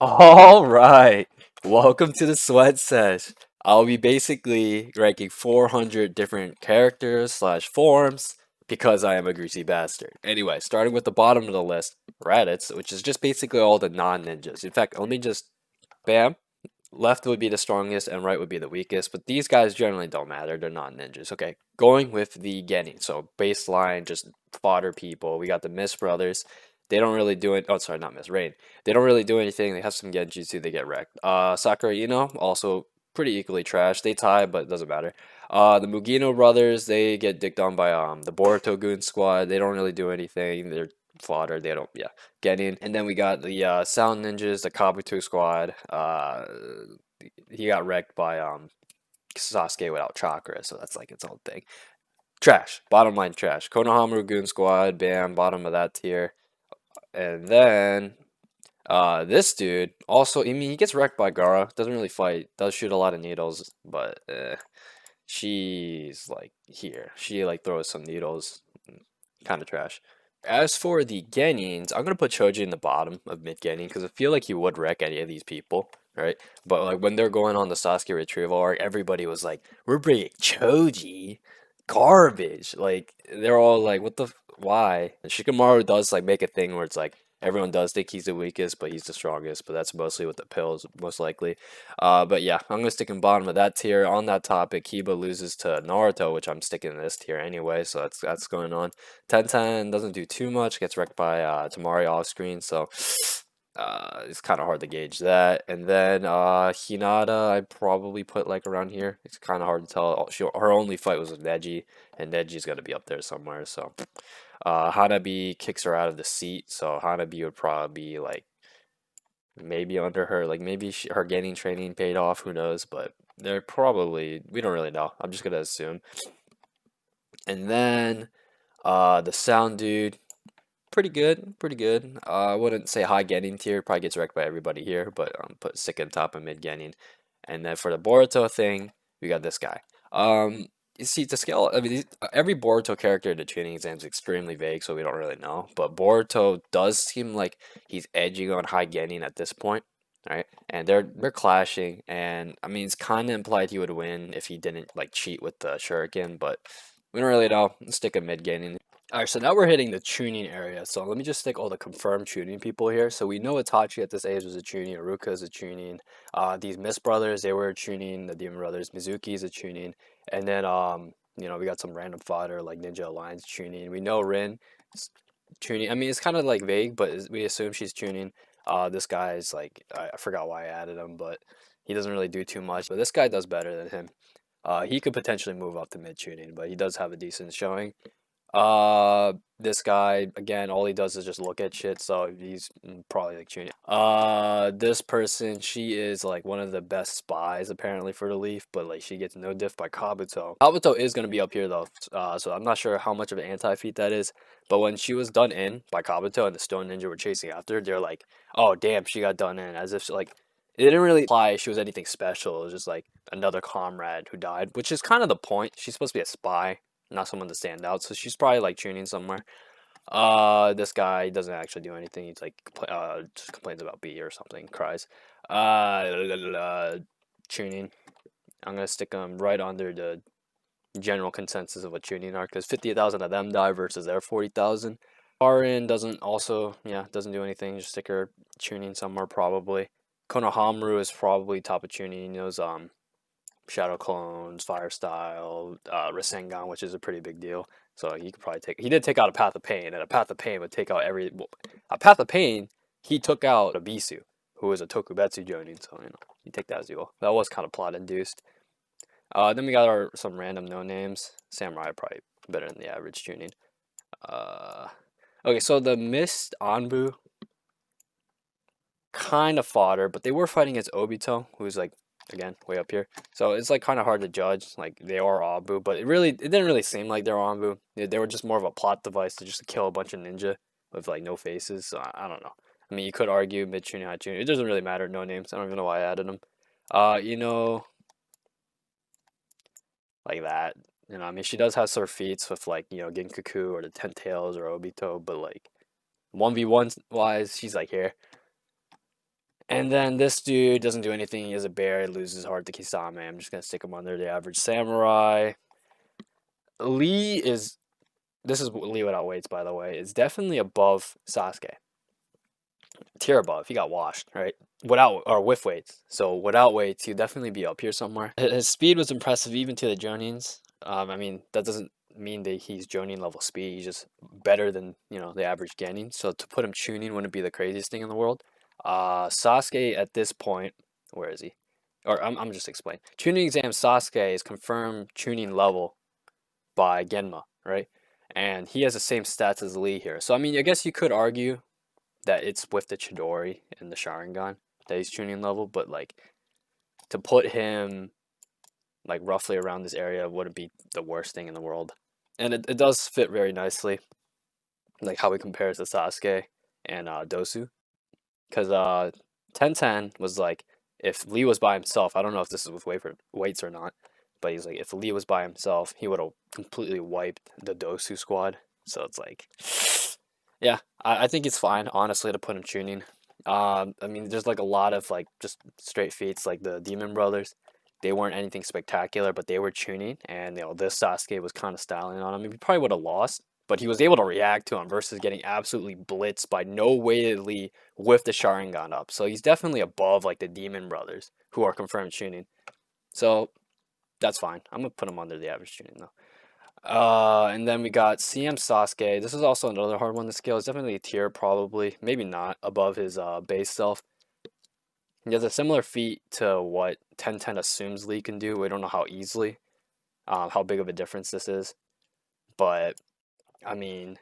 All right. Welcome to the Sweat Sesh. I'll be basically ranking 400 different characters slash forms because I am a greasy bastard. Anyway, starting with the bottom of the list, Raditz, which is just basically all the non-ninjas. In fact, let me just bam. Left would be the strongest and right would be the weakest, but these guys generally don't matter. They're not ninjas. Okay, going with the genin. So baseline, just fodder people. We got the Miss brothers. They don't really do it. Oh, sorry, not Miss Rain. They don't really do anything. They have some genjutsu. They get wrecked. Sakura Ino also pretty equally trash. They tie, but it doesn't matter. The Mugino brothers, they get dicked on by the Boruto Goon squad. They don't really do anything. They're fodder. They don't, yeah, get in. And then we got the Sound Ninjas, the Kabuto squad. He got wrecked by Sasuke without chakra, so that's like its own thing. Trash. Bottom line trash. Konohamaru Goon squad, bam, bottom of that tier. And then this dude also, I mean, he gets wrecked by Gara. Doesn't really fight. Does shoot a lot of needles, but she's like here. She like throws some needles. Kind of trash. As for the Genins, I'm gonna put Choji in the bottom of mid Genin because I feel like he would wreck any of these people, right? But like when they're going on the Sasuke retrieval arc, everybody was like, "We're bringing Choji, garbage." Like they're all like, "What the? Why?" And Shikamaru does like make a thing where it's like everyone does think he's the weakest, but he's the strongest. But that's mostly with the pills, most likely. But yeah, I'm gonna stick in bottom of that tier. On that topic, Kiba loses to Naruto, which I'm sticking in this tier anyway. So that's going on. 10-10 doesn't do too much, gets wrecked by Tamari off screen, so it's kind of hard to gauge that. And then Hinata, I'd probably put like around here. It's kind of hard to tell. Her only fight was with Neji, and Neji's got to be up there somewhere. So Hanabi kicks her out of the seat, so Hanabi would probably be like maybe under her, like maybe her getting training paid off, who knows, but they're probably, we don't really know. I'm just gonna assume. And then the sound dude, pretty good, pretty good. I wouldn't say high getting tier, probably gets wrecked by everybody here, but put second top and mid getting. And then for the Boruto thing, we got this guy. You see, the scale, I mean, every Boruto character in the training exam is extremely vague, so we don't really know. But Boruto does seem like he's edging on high getting at this point, right? And they're clashing, and I mean, it's kind of implied he would win if he didn't like cheat with the shuriken, but we don't really know. Let's stick a mid getting. Alright, so now we're hitting the tuning area. So let me just stick all the confirmed tuning people here. So we know Itachi at this age was a tuning, Aruka is a tuning. These Miss brothers, they were a tuning, the Demon brothers, Mizuki is a tuning. And then we got some random fodder like Ninja Alliance tuning. We know Rin is tuning. I mean, it's kind of like vague, but we assume she's tuning. This guy is like, I forgot why I added him, but he doesn't really do too much. But this guy does better than him. He could potentially move up to mid tuning, but he does have a decent showing. This guy, again, all he does is just look at shit, so he's probably like tuning. This person, she is like one of the best spies apparently for the Leaf, but like she gets no diff by Kabuto. Kabuto is gonna be up here though, so I'm not sure how much of an anti-feat that is, but when she was done in by Kabuto and the Stone Ninja were chasing after her, they're like, oh damn, she got done in, as if like it didn't really imply she was anything special. It was just like another comrade who died, which is kind of the point. She's supposed to be a spy, not someone to stand out. So she's probably like tuning somewhere. This guy doesn't actually do anything. He's like just complains about B or something, cries. Tuning. I'm gonna stick him right under the general consensus of what tuning are, because 50,000 of them die versus their 40,000. Arin doesn't do anything. Just stick her tuning somewhere probably. Konohamaru is probably top of tuning. He knows Shadow Clones, Fire Style, Rasengan, which is a pretty big deal. So he could probably he did take out a Path of Pain, and a Path of Pain would take out a Path of Pain, he took out Abisu, who is a Tokubetsu Jonin, so, you take that as you will. That was kind of plot induced. Then we got some random no-names. Samurai probably better than the average tuning. Okay, so the Mist Anbu, kind of fodder, but they were fighting against Obito, who's like, again, way up here. So it's like kind of hard to judge. Like they are Anbu, but it didn't really seem like they were Anbu. They were just more of a plot device to just kill a bunch of ninja with like no faces. So I don't know. I mean, you could argue mid tuning, high tuning. It doesn't really matter. No names. I don't even know why I added them. Like that. I mean, she does have sort of feats with like Ginkaku or the Ten Tails or Obito, but like 1v1 wise, she's like here. And And then this dude doesn't do anything. He is a bear. He loses heart to Kisame. I'm just gonna stick him under the average samurai. Lee is. This is Lee without weights, by the way. Is definitely above Sasuke. Tier above. He got washed, right? Without or with weights. So without weights, he'd definitely be up here somewhere. His speed was impressive even to the Jonins. I mean, that doesn't mean that he's Jonin level speed. He's just better than, the average genin. So to put him tuning wouldn't be the craziest thing in the world. Sasuke at this point, where is he? Or I'm just explaining. Tuning exam Sasuke is confirmed tuning level by Genma, right? And he has the same stats as Lee here. So I mean, I guess you could argue that it's with the Chidori and the Sharingan that he's tuning level, but like to put him like roughly around this area wouldn't be the worst thing in the world. And it does fit very nicely, like how he compares to Sasuke and Dosu. Because 1010 was like, if Lee was by himself, I don't know if this is with weights or not, but he's like, if Lee was by himself, he would have completely wiped the Dosu squad. So it's like, yeah, I think it's fine, honestly, to put him tuning. I mean, there's like a lot of like just straight feats, like the Demon Brothers. They weren't anything spectacular, but they were tuning, and this Sasuke was kind of styling on him. He probably would have lost, but he was able to react to him versus getting absolutely blitzed by no weightedly with the Sharingan up. So he's definitely above like the Demon Brothers, who are confirmed tuning. So that's fine. I'm gonna put him under the average tuning though. And then we got CM Sasuke. This is also another hard one to scale. It's definitely a tier, probably, maybe not above his base self. He has a similar feat to what 1010 assumes Lee can do. We don't know how easily, how big of a difference this is, but I mean,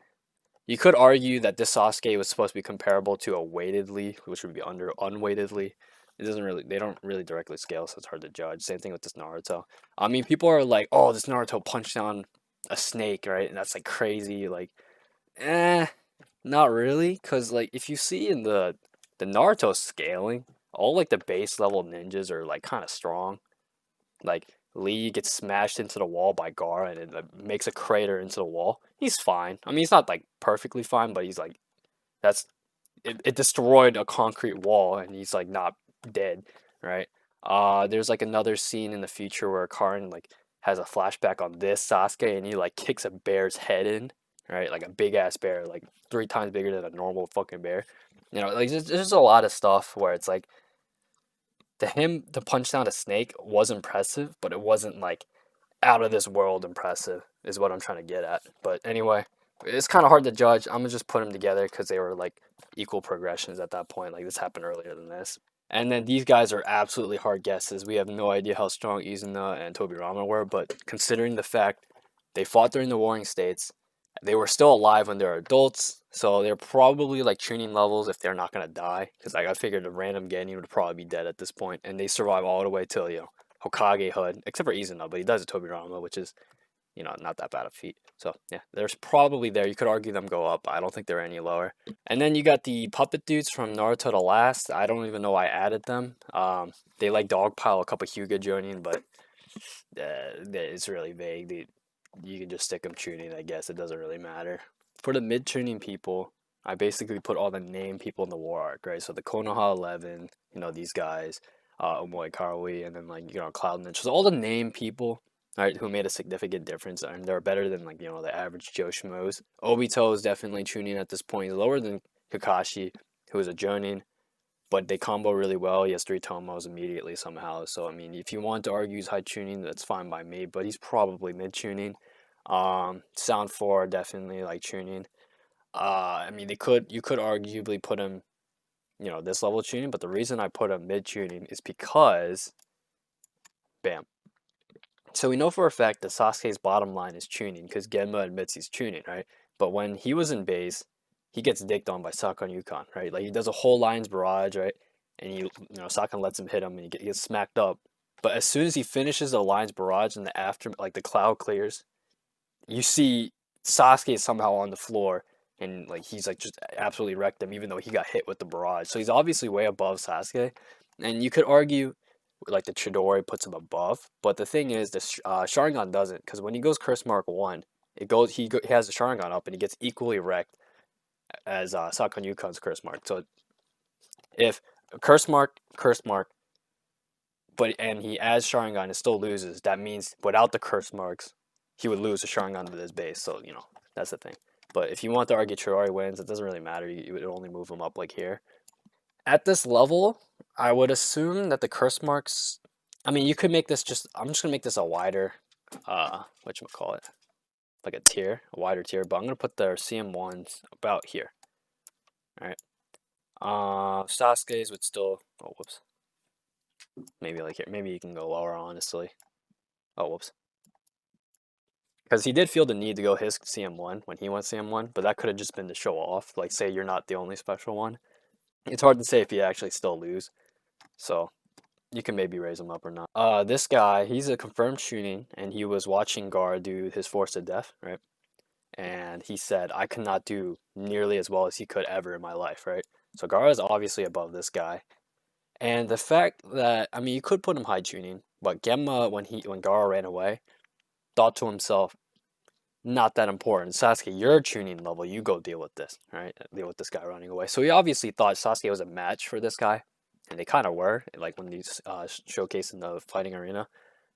you could argue that this Sasuke was supposed to be comparable to a weighted Lee, which would be under unweighted Lee. They don't really directly scale, so it's hard to judge. Same thing with this Naruto. I mean, people are like, oh, this Naruto punched down a snake, right? And that's like crazy. Like, eh, not really. Because, like, if you see in the Naruto scaling, all like the base level ninjas are like kind of strong. Like, Lee gets smashed into the wall by Gaara and it makes a crater into the wall. He's fine. I mean, he's not like perfectly fine, but he's like, that's it destroyed a concrete wall and he's like not dead, right? There's like another scene in the future where Karin like has a flashback on this Sasuke and he like kicks a bear's head in, right? Like a big ass bear, like 3 times bigger than a normal fucking bear. Like there's just a lot of stuff where it's like to him to punch down a snake was impressive, but it wasn't like out of this world impressive is what I'm trying to get at. But anyway, it's kind of hard to judge. I'm gonna just put them together because they were like equal progressions at that point. Like this happened earlier than this. And then these guys are absolutely hard guesses. We have no idea how strong Izuna and Tobirama were, but considering the fact they fought during the Warring States, they were still alive when they were adults, so they're probably like training levels if they're not gonna die. Because like, I figured a random Genin would probably be dead at this point, and they survive all the way till Hokage Hood, except for Izuna, but he does a Tobirama, which is not that bad a feat. So yeah, there's probably there. You could argue them go up. I don't think they're any lower. And then you got the puppet dudes from Naruto the Last. I don't even know why I added them. They like dogpile a couple Hyuga Jonin, but it's really vague. You can just stick them tuning, I guess. It doesn't really matter. For the mid tuning people, I basically put all the named people in the war arc, right? So the Konoha 11, these guys, Omoi Karui, and then like, Cloud Ninja. So all the named people, right, who made a significant difference, and they're better than like, the average Joe Schmoes. Obito is definitely tuning at this point. He's lower than Kakashi, who is a Jonin, but they combo really well. He has 3 Tomos immediately somehow. So, I mean, if you want to argue he's high tuning, that's fine by me, but he's probably mid tuning. Sound 4, definitely like tuning. I mean, you could arguably put him, this level tuning, but the reason I put him mid tuning is because, bam. So we know for a fact that Sasuke's bottom line is tuning because Genma admits he's tuning, right? But when he was in base, he gets dicked on by Sakan Yukon, right? Like he does a whole Lion's Barrage, right? And Sakan lets him hit him and he gets smacked up. But as soon as he finishes the Lion's Barrage and like the cloud clears, you see Sasuke is somehow on the floor and like he's like just absolutely wrecked him even though he got hit with the barrage. So he's obviously way above Sasuke. And you could argue like the Chidori puts him above, but the thing is the Sharingan doesn't, because when he goes Curse Mark 1, he has the Sharingan up and he gets equally wrecked as Sakan Yukon's Curse Mark. So if curse mark, but and he adds Sharingan and still loses. That means without the curse marks, he would lose the Sharingan with his base. So that's the thing. But if you want to argue Chidori wins, it doesn't really matter. You would only move him up like here. At this level, I would assume that the curse marks. I mean, you could make this just. I'm just gonna make this a wider, call it, like a tier, a wider tier. But I'm gonna put their CM1s about here. All right. Sasuke's would still. Oh, whoops. Maybe like here. Maybe you can go lower, honestly. Oh, whoops. Because he did feel the need to go his CM1 when he went CM1, but that could have just been to show off. Like, say you're not the only special one. It's hard to say if you actually still lose. So, you can maybe raise him up or not. This guy, he's a confirmed chunin, and he was watching Gar do his Force of Death, right? And he said, I could not do nearly as well as he could ever in my life, right? So Gar is obviously above this guy. And the fact that, I mean, you could put him high tuning, but Gemma, when Gar ran away, thought to himself, not that important. Sasuke, your tuning level, you go deal with this, right? Deal with this guy running away. So he obviously thought Sasuke was a match for this guy, and they kind of were, like when he's showcased in the fighting arena.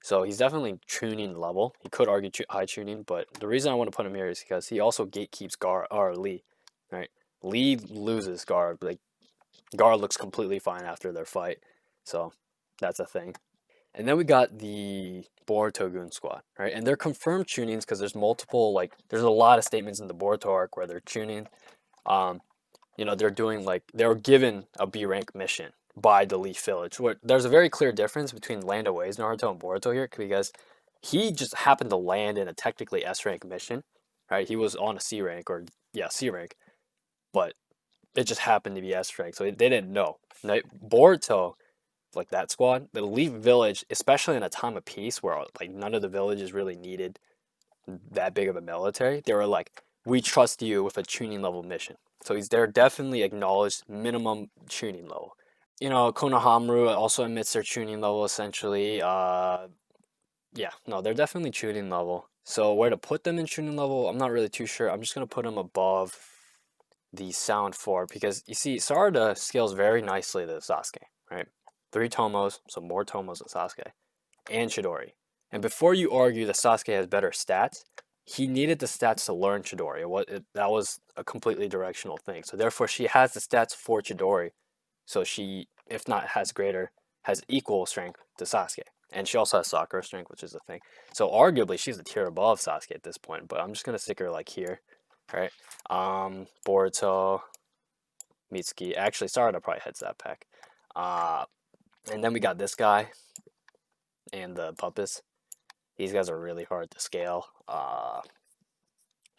So he's definitely tuning level. He could argue high tuning, but the reason I want to put him here is because he also gatekeeps Gar or Lee, right? Lee loses Gar, like Gar looks completely fine after their fight, so that's a thing. And then we got the Boruto Goon Squad, right? And they're confirmed tunings because there's multiple, like, there's a lot of statements in the Boruto arc where they're tuning. Um, they're doing, like, they were given a B rank mission by the Leaf Village. There's a very clear difference between Land Away's Naruto and Boruto here because he just happened to land in a technically S rank mission, right? He was on a C rank, or, yeah, C rank, but it just happened to be S rank, so they didn't know. Right? Boruto, like that squad, the Leaf Village, especially in a time of peace where like none of the villages really needed that big of a military, they were like, we trust you with a tuning level mission. So they're definitely acknowledged minimum tuning level. Konohamaru also admits their tuning level essentially. Yeah, no, they're definitely tuning level. So where to put them in tuning level, I'm not really too sure. I'm just gonna put them above the sound 4 because you see Sarada scales very nicely to Sasuke, right? 3 Tomos, so more Tomos than Sasuke, and Chidori. And before you argue that Sasuke has better stats, he needed the stats to learn Chidori. That was a completely directional thing. So therefore, she has the stats for Chidori. So she, if not has greater, has equal strength to Sasuke. And she also has Sakura strength, which is a thing. So arguably, she's a tier above Sasuke at this point. But I'm just gonna stick her like here, right? Boruto, Mitsuki. Actually, Sarada probably heads that pack. And then we got this guy and the puppets. These guys are really hard to scale.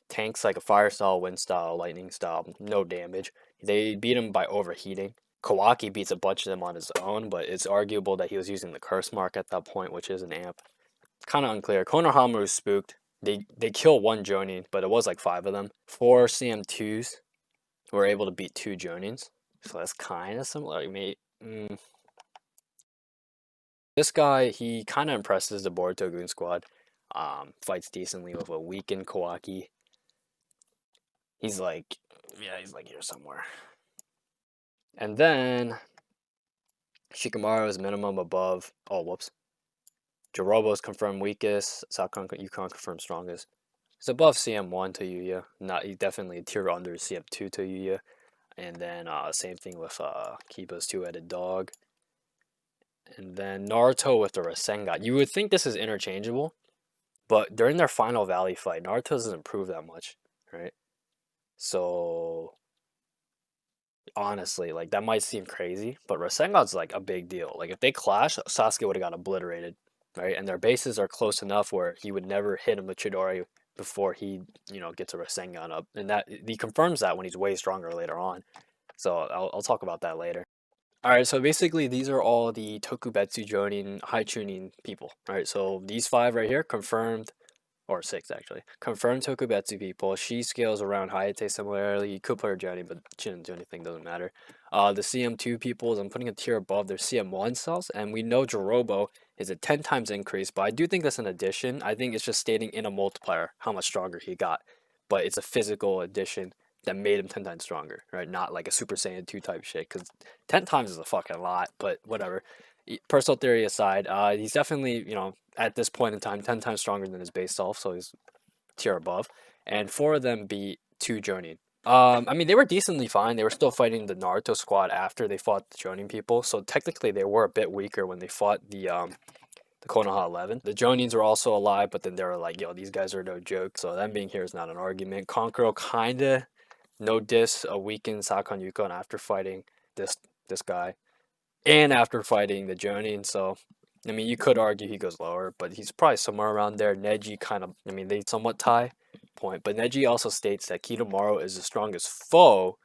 Tanks like a fire style, wind style, lightning style, no damage. They beat him by overheating. Kawaki beats a bunch of them on his own, but it's arguable that he was using the curse mark at that point, which is an amp. Kind of unclear. Konohamaru's spooked. They kill one jonin, but it was like 5 of them. 4 CM2s were able to beat 2 jonins. So that's kind of similar. This guy, he kind of impresses the Boruto Goon Squad. Fights decently with a weakened Kawaki. He's like here somewhere. And then Shikamaru is minimum above. Oh, whoops. Jorobo's confirmed weakest. Sakura Yukon confirmed strongest. He's above CM1 to Yuya. He's definitely a tier under CM2 to Yuya. And then same thing with Kiba's two-headed dog. And then Naruto with the Rasengan. You would think this is interchangeable, but during their final Valley fight, Naruto doesn't improve that much, right? So honestly, like that might seem crazy, but Rasengan's like a big deal. Like if they clash, Sasuke would have got obliterated, right? And their bases are close enough where he would never hit him with Chidori before he, gets a Rasengan up, and that he confirms that when he's way stronger later on. So I'll talk about that later. All right, so basically these are all the Tokubetsu Jonin high tuning people, right? So these 5 right here confirmed, or 6 actually, confirmed Tokubetsu people. She scales around Hayate similarly. You could put her Jonin, but she didn't do anything, doesn't matter. The CM2 peoples, I'm putting a tier above their CM1 cells, and we know Jorobo is a 10 times increase, but I do think that's an addition. I think it's just stating in a multiplier how much stronger he got, but it's a physical addition that made him 10 times stronger, right? Not like a Super Saiyan 2 type shit, because 10 times is a fucking lot, but whatever. Personal theory aside, he's definitely, at this point in time, 10 times stronger than his base self, so he's tier above. And 4 of them beat 2 jonin. I mean, they were decently fine. They were still fighting the Naruto squad after they fought the jonin people, so technically they were a bit weaker when they fought the Konoha 11. The Jonins were also alive, but then they were like, yo, these guys are no joke. So them being here is not an argument. Konkuro kinda no diss weakened Sakon Yukon after fighting this this guy and after fighting the Jonin. So I mean, you could argue he goes lower, but he's probably somewhere around there. Neji kind of, I mean, they somewhat tie point, but Neji also states that Kidomaru is the strongest foe,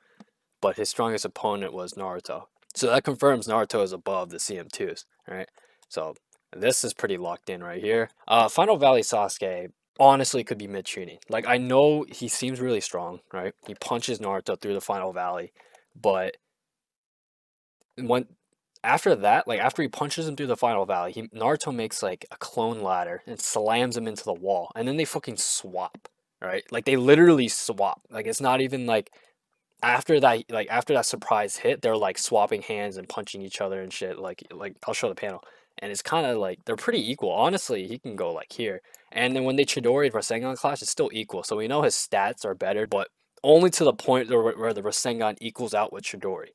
but his strongest opponent was Naruto. So that confirms Naruto is above the CM2s, right? So this is pretty locked in right here. Final Valley Sasuke honestly could be mid tuning. Like, I know he seems really strong, right? He punches Naruto through the Final Valley, but when after that, like after he punches him through the Final Valley, Naruto makes like a clone ladder and slams him into the wall, and then they fucking swap, right? Like they literally swap. Like it's not even after that surprise hit, they're like swapping hands and punching each other and shit. Like I'll show the panel, and it's kind of like they're pretty equal. Honestly, he can go like here, and then when they Chidori Rasengan clash, it's still equal. So we know his stats are better, but only to the point where the Rasengan equals out with Chidori.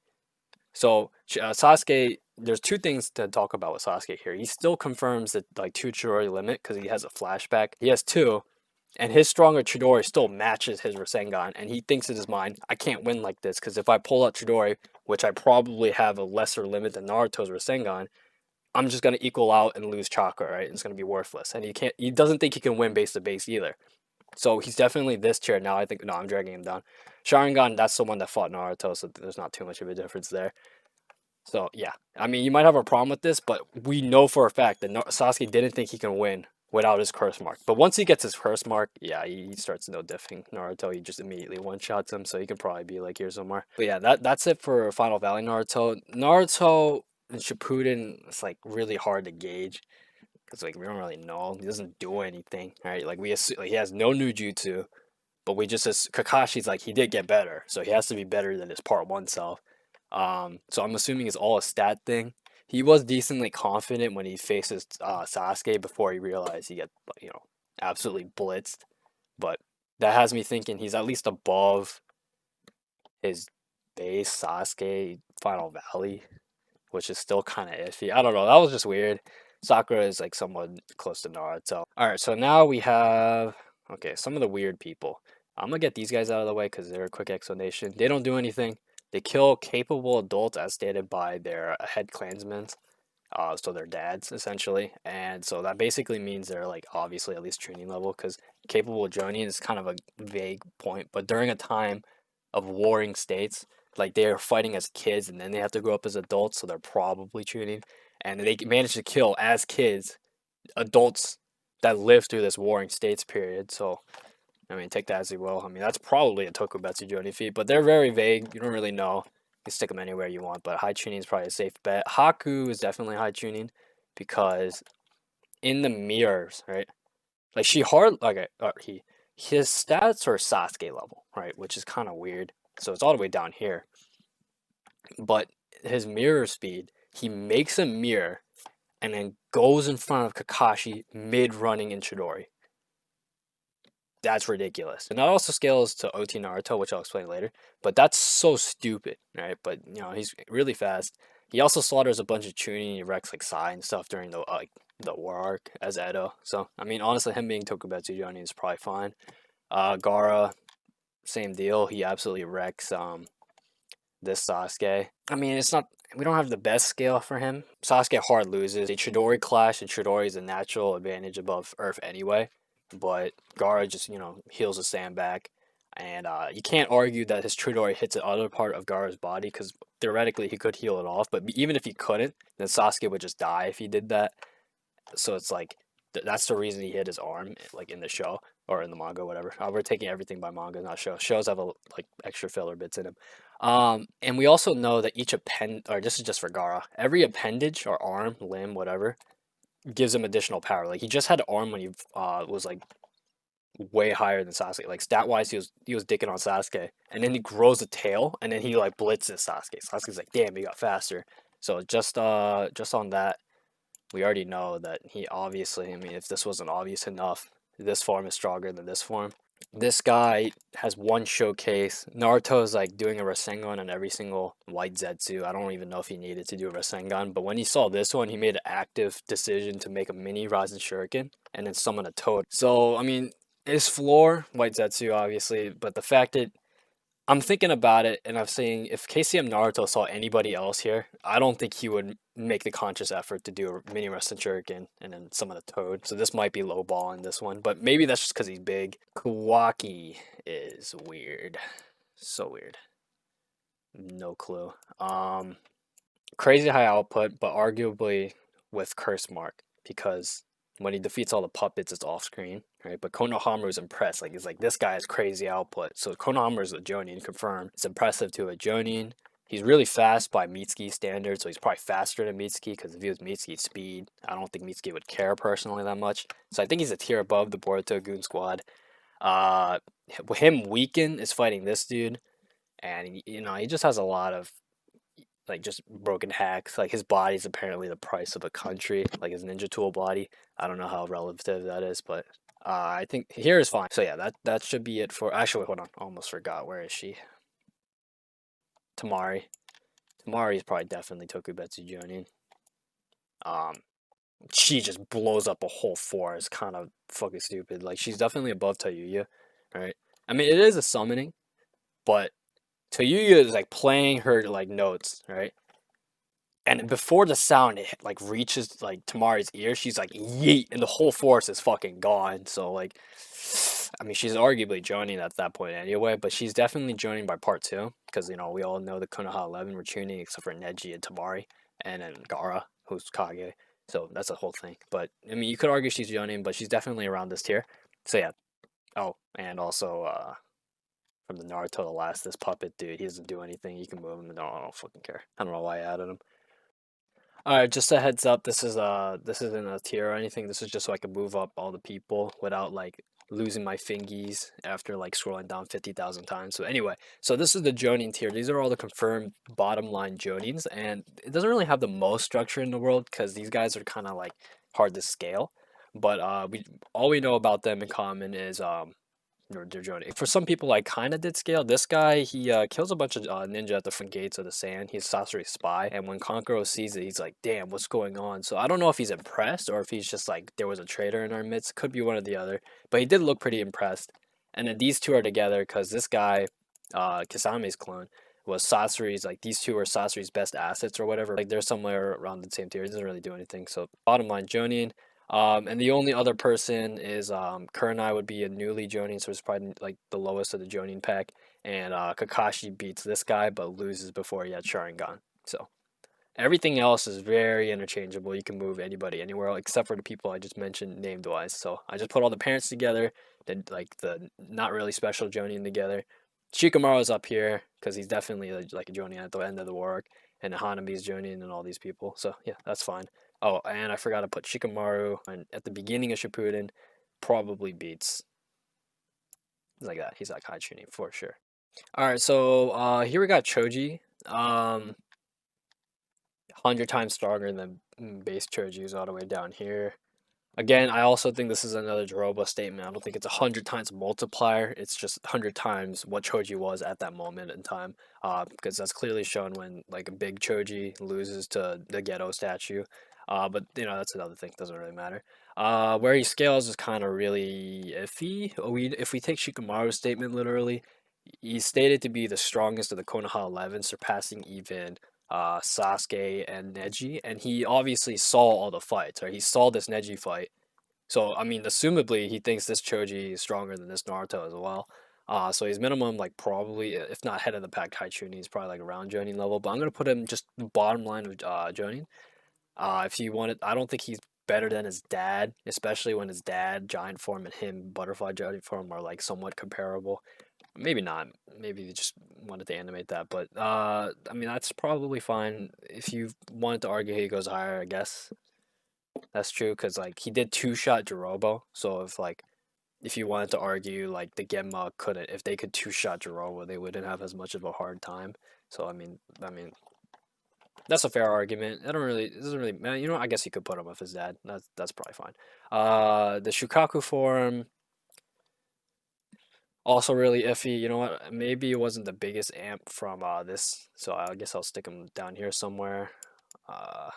So Sasuke, there's two things to talk about with Sasuke here. He still confirms that like 2 Chidori limit because he has a flashback. He has 2, and his stronger Chidori still matches his Rasengan, and he thinks in his mind, I can't win like this because if I pull out Chidori, which I probably have a lesser limit than Naruto's Rasengan, I'm just gonna equal out and lose chakra, right? It's gonna be worthless, and he doesn't think he can win base to base either. So he's definitely this tier now. I think no, I'm dragging him down. Sharingan, that's the one that fought Naruto, so there's not too much of a difference there. So yeah, I mean, you might have a problem with this, but we know for a fact that Sasuke didn't think he can win without his curse mark. But once he gets his curse mark, yeah, he starts no diffing Naruto. He just immediately one shots him, so he can probably be like here somewhere. But yeah, that's it for Final Valley Naruto. Naruto and Shippuden, it's like really hard to gauge because like we don't really know. He doesn't do anything, right? Like we assume, like, he has no new jutsu, but we just as Kakashi's like he did get better, so he has to be better than his part 1 self. So I'm assuming it's all a stat thing. He was decently confident when he faces Sasuke before he realized he got absolutely blitzed. But that has me thinking he's at least above his base Sasuke Final Valley, which is still kind of iffy. I don't know. That was just weird. Sakura is like somewhat close to Naruto. All right, so now we have some of the weird people. I'm gonna get these guys out of the way because they're a quick explanation. They don't do anything. They kill capable adults as stated by their head clansmen, so their dads essentially, and so that basically means they're like obviously at least training level because capable jonin is kind of a vague point, but during a time of warring states, like they're fighting as kids and then they have to grow up as adults, so they're probably tuning, and they manage to kill as kids adults that live through this warring states period. So I mean, take that as you will. I mean, that's probably a Tokubetsu Jonin feat, but they're very vague. You don't really know. You can stick them anywhere you want, but high tuning is probably a safe bet. Haku is definitely high tuning because in the mirrors, right? Like his stats are Sasuke level, right? Which is kind of weird. So it's all the way down here. But his mirror speed, he makes a mirror and then goes in front of Kakashi mid running in Chidori. That's ridiculous. And that also scales to OT Naruto, which I'll explain later. But that's so stupid, right? But he's really fast. He also slaughters a bunch of chunin. He wrecks like Sai and stuff during the war arc as Edo. So I mean, honestly, him being Tokubetsu Jonin is probably fine. Gaara, same deal. He absolutely wrecks this Sasuke. I mean, it's not. We don't have the best scale for him. Sasuke hard loses. A Chidori clash, and Chidori is a natural advantage above Earth anyway. But Gaara just, heals his sandbag. And you can't argue that his Chidori hits the other part of Gaara's body because theoretically he could heal it off. But even if he couldn't, then Sasuke would just die if he did that. So it's like, that's the reason he hit his arm, like in the show or in the manga, whatever. We're taking everything by manga, not show. Shows have like extra filler bits in them. And we also know that each or this is just for Gaara, every appendage or arm, limb, whatever, gives him additional power. Like he just had an arm when he was like way higher than Sasuke. Like stat wise, he was dicking on Sasuke, and then he grows a tail, and then he like blitzes Sasuke. Sasuke's like, damn, he got faster. So just on that, we already know that he obviously. I mean, if this wasn't obvious enough, this form is stronger than this form. This guy has one showcase. Naruto's like doing a Rasengan on every single white Zetsu. I don't even know if he needed to do a Rasengan, but when he saw this one, he made an active decision to make a mini Rasen Shuriken and then summon a toad. So, I mean, his floor, white Zetsu, obviously, but the fact that I'm thinking about it and I'm saying if KCM Naruto saw anybody else here, I don't think he would make the conscious effort to do a mini Rasen Shuriken and then summon a toad. So this might be low ball in this one, but maybe that's just because he's big. Kawaki is weird. So weird. No clue. Crazy high output, but arguably with curse mark because when he defeats all the puppets, it's off screen, right? But Konohamaru is impressed. Like he's like, this guy has crazy output. So Konohamaru is a jonin, confirmed. It's impressive to a jonin. He's really fast by Mitsuki standards, so he's probably faster than Mitsuki because if he was Mitsuki's speed, I don't think Mitsuki would care personally that much. So I think he's a tier above the Boruto Goon Squad. Uh, him weaken is fighting this dude, and you know he just has a lot of like just broken hacks. Like his body's apparently the price of a country, like his ninja tool body. I don't know how relative that is, but I think here is fine. So yeah, that should be it for. Actually, hold on, almost forgot. Where is she? Tamari. Tamari is probably definitely Tokubetsu Jonin. Um, she just blows up a whole floor. It's kind of fucking stupid. Like she's definitely above Tayuya, right? I mean, it is a summoning, but Tayuya is like playing her like notes, right? And before the sound like reaches like Tamari's ear, she's like yeet, and the whole force is fucking gone. So like, I mean, she's arguably joining at that point anyway, but she's definitely joining by part two because you know we all know the Konoha 11 were tuning except for Neji and Tamari, and then Gara who's Kage. So that's a whole thing. But I mean, you could argue she's joining, but she's definitely around this tier. So yeah. Oh, and also from the Naruto the last, this puppet dude, he doesn't do anything. You can move him. I don't fucking care. I don't know why I added him. All right, just a heads up. This isn't a tier or anything. This is just so I can move up all the people without like losing my fingies after like scrolling down 50,000 times. So anyway, so this is the Jonin tier. These are all the confirmed bottom line Jonins, and it doesn't really have the most structure in the world because these guys are kind of like hard to scale. But we all we know about them in common is or Jonin. For some people, I kind of did scale. This guy, he kills a bunch of ninja at the front gates of the sand. He's Sasori's spy, and when Kankuro sees it, he's like, "Damn, what's going on?" So I don't know if he's impressed or if he's just like, there was a traitor in our midst. Could be one or the other, but he did look pretty impressed. And then these two are together because this guy, Kisame's clone, was Sasori's like these two are Sasori's best assets or whatever. Like they're somewhere around the same tier. He doesn't really do anything. So bottom line, Jonin. And the only other person is Kurenai would be a newly Jonin, so it's probably like the lowest of the Jonin pack. And Kakashi beats this guy, but loses before he had Sharingan. So everything else is very interchangeable. You can move anybody anywhere except for the people I just mentioned named wise. So I just put all the parents together, then like the not really special Jonin together. Shikamaru's up here because he's definitely like a Jonin at the end of the work, and Hanami's Jonin and all these people. So yeah, that's fine. Oh, and I forgot to put Shikamaru and at the beginning of Shippuden, probably beats like that. He's like high tuning for sure. All right, so here we got Choji. 100 times stronger than base Choji's all the way down here. Again, I also think this is another Joroba statement. I don't think it's 100 times multiplier. It's just 100 times what Choji was at that moment in time. Because that's clearly shown when like a big Choji loses to the Ghetto statue. But you know that's another thing. Doesn't really matter. Where he scales is kind of really iffy. If we take Shikamaru's statement literally, he's stated to be the strongest of the Konoha 11, surpassing even Sasuke and Neji, and he obviously saw all the fights, right? He saw this Neji fight, so I mean, assumably he thinks this Choji is stronger than this Naruto as well. So he's minimum like probably, if not head of the pack, Taichuni, he's probably like around Jonin level. But I'm gonna put him just bottom line of Jonin. If you want it, I don't think he's better than his dad, especially when his dad giant form and him butterfly giant form are like somewhat comparable. Maybe not. Maybe they just wanted to animate that, but I mean that's probably fine. If you wanted to argue he goes higher, I guess that's true because like he did two shot Jirobo. So if like if you wanted to argue like the Genma couldn't, if they could two-shot Jirowa, they wouldn't have as much of a hard time. So I mean, that's a fair argument. I don't really, it doesn't really, man. You know, I guess he could put him with his dad. That's probably fine. The Shukaku form also really iffy. You know what? Maybe it wasn't the biggest amp from this, so I guess I'll stick him down here somewhere, uh,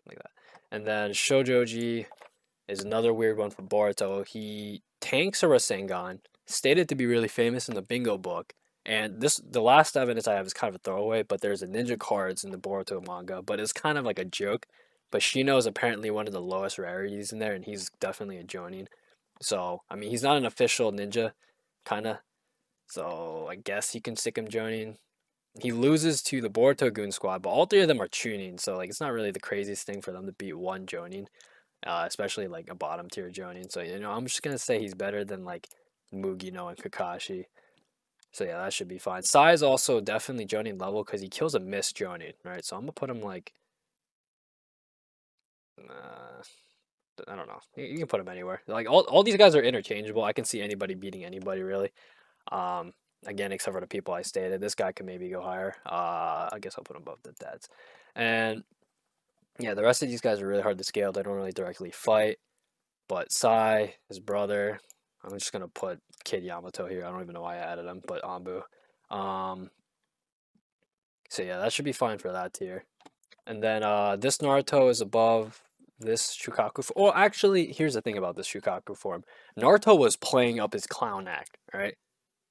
like that. And then Shojoji is another weird one from Boruto. He tanks a Rasengan, stated to be really famous in the Bingo book. And the last evidence I have is kind of a throwaway, but there's a ninja cards in the Boruto manga, but it's kind of like a joke. But Shino is apparently one of the lowest rarities in there, and he's definitely a jonin. So, I mean, he's not an official ninja, kind of. So, I guess you can stick him jonin. He loses to the Boruto Goon Squad, but all three of them are chunin, so like it's not really the craziest thing for them to beat one jonin, especially like a bottom tier jonin. So you know, I'm just gonna say he's better than like Mugino and Kakashi. So yeah, that should be fine. Sai is also definitely jonin level because he kills a missed jonin, right? So I'm gonna put him like, I don't know. You can put him anywhere. Like all these guys are interchangeable. I can see anybody beating anybody really. Um, Again, except for the people I stated. This guy could maybe go higher. I guess I'll put him above the dads. And yeah, the rest of these guys are really hard to scale. They don't really directly fight. But Sai, his brother, I'm just gonna put Kid Yamato here. I don't even know why I added him, but Anbu. Um, so yeah, that should be fine for that tier. And then this Naruto is above this Shukaku. Oh, actually, here's the thing about this Shukaku form. Naruto was playing up his clown act, right?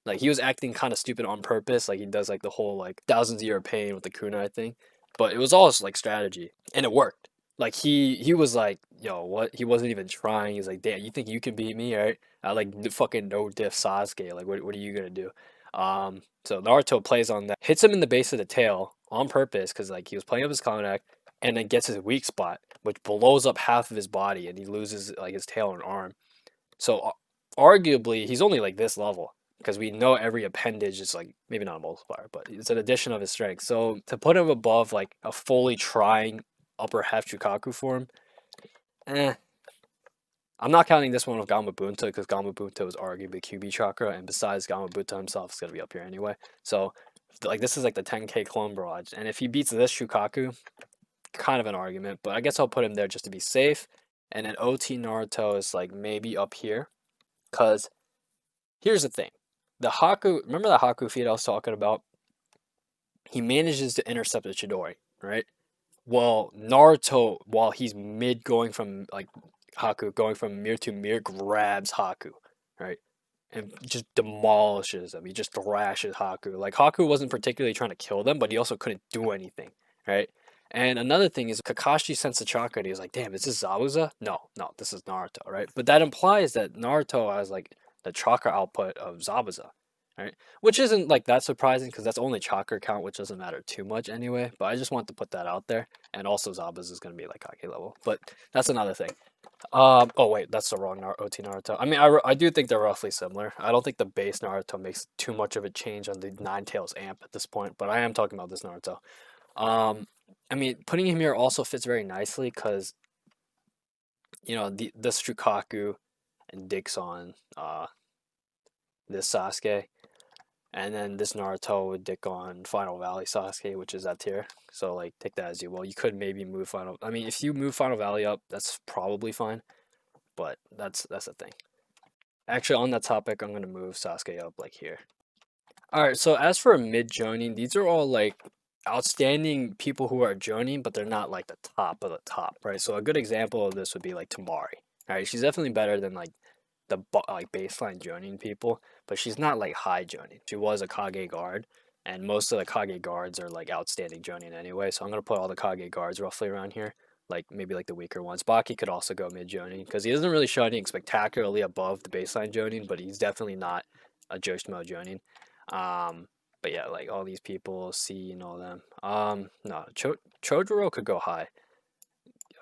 Like he was acting kind of stupid on purpose, like he does like the whole like thousands of year of pain with the kunai thing, but it was all like strategy, and it worked. Like he was like, yo, what? He wasn't even trying. He's like, damn, you think you can beat me, right? I like fucking no diff Sasuke. Like, what are you gonna do? So Naruto plays on that, hits him in the base of the tail on purpose because like he was playing up his counter act, and then gets his weak spot, which blows up half of his body, and he loses like his tail and arm. So arguably, he's only like this level because we know every appendage is like maybe not a multiplier, but it's an addition of his strength. So to put him above like a fully trying upper half Chukaku form, eh. I'm not counting this one with Gamabunta because Gamabunta is arguably QB chakra, and besides, Gamabunta himself is gonna be up here anyway. So like this is like the 10k clone barrage, and if he beats this Shukaku, kind of an argument, but I guess I'll put him there just to be safe. And then OT Naruto is like maybe up here, cause here's the thing. The Haku, remember the Haku feat I was talking about? He manages to intercept the Chidori, right? Well, Naruto, while he's mid going from like Haku, going from mirror to mirror, grabs Haku, right? And just demolishes them. He just thrashes Haku. Like Haku wasn't particularly trying to kill them, but he also couldn't do anything, right? And another thing is Kakashi sensed the chakra and he was like, damn, is this Zabuza? No, no, this is Naruto, right? But that implies that Naruto has like the chakra output of Zabuza, right? Which isn't like that surprising because that's only chakra count, which doesn't matter too much anyway. But I just want to put that out there. And also Zabuza is going to be like Kage level. But that's another thing. Oh wait, that's the wrong OT Naruto. I mean, I do think they're roughly similar. I don't think the base Naruto makes too much of a change on the Nine Tails amp at this point, but I am talking about this Naruto. I mean, putting him here also fits very nicely because you know this Shukaku and Dixon, this Sasuke, and then this Naruto would dick on Final Valley Sasuke, which is that tier. So like, take that as you will. You could maybe move Final. I mean, if you move Final Valley up, that's probably fine. But that's the thing. Actually, on that topic, I'm gonna move Sasuke up like here. All right. So as for mid joining, these are all like outstanding people who are joining, but they're not like the top of the top, right? So a good example of this would be like Tamari. All right, she's definitely better than like the like baseline joining people, but she's not like high joining. She was a Kage guard, and most of the Kage guards are like outstanding joining anyway. So I'm gonna put all the Kage guards roughly around here, like maybe like the weaker ones. Baki could also go mid joining because he doesn't really show anything spectacularly above the baseline joining, but he's definitely not a Joshimo joining. But yeah, like all these people, C and all them. No, Chojuro could go high.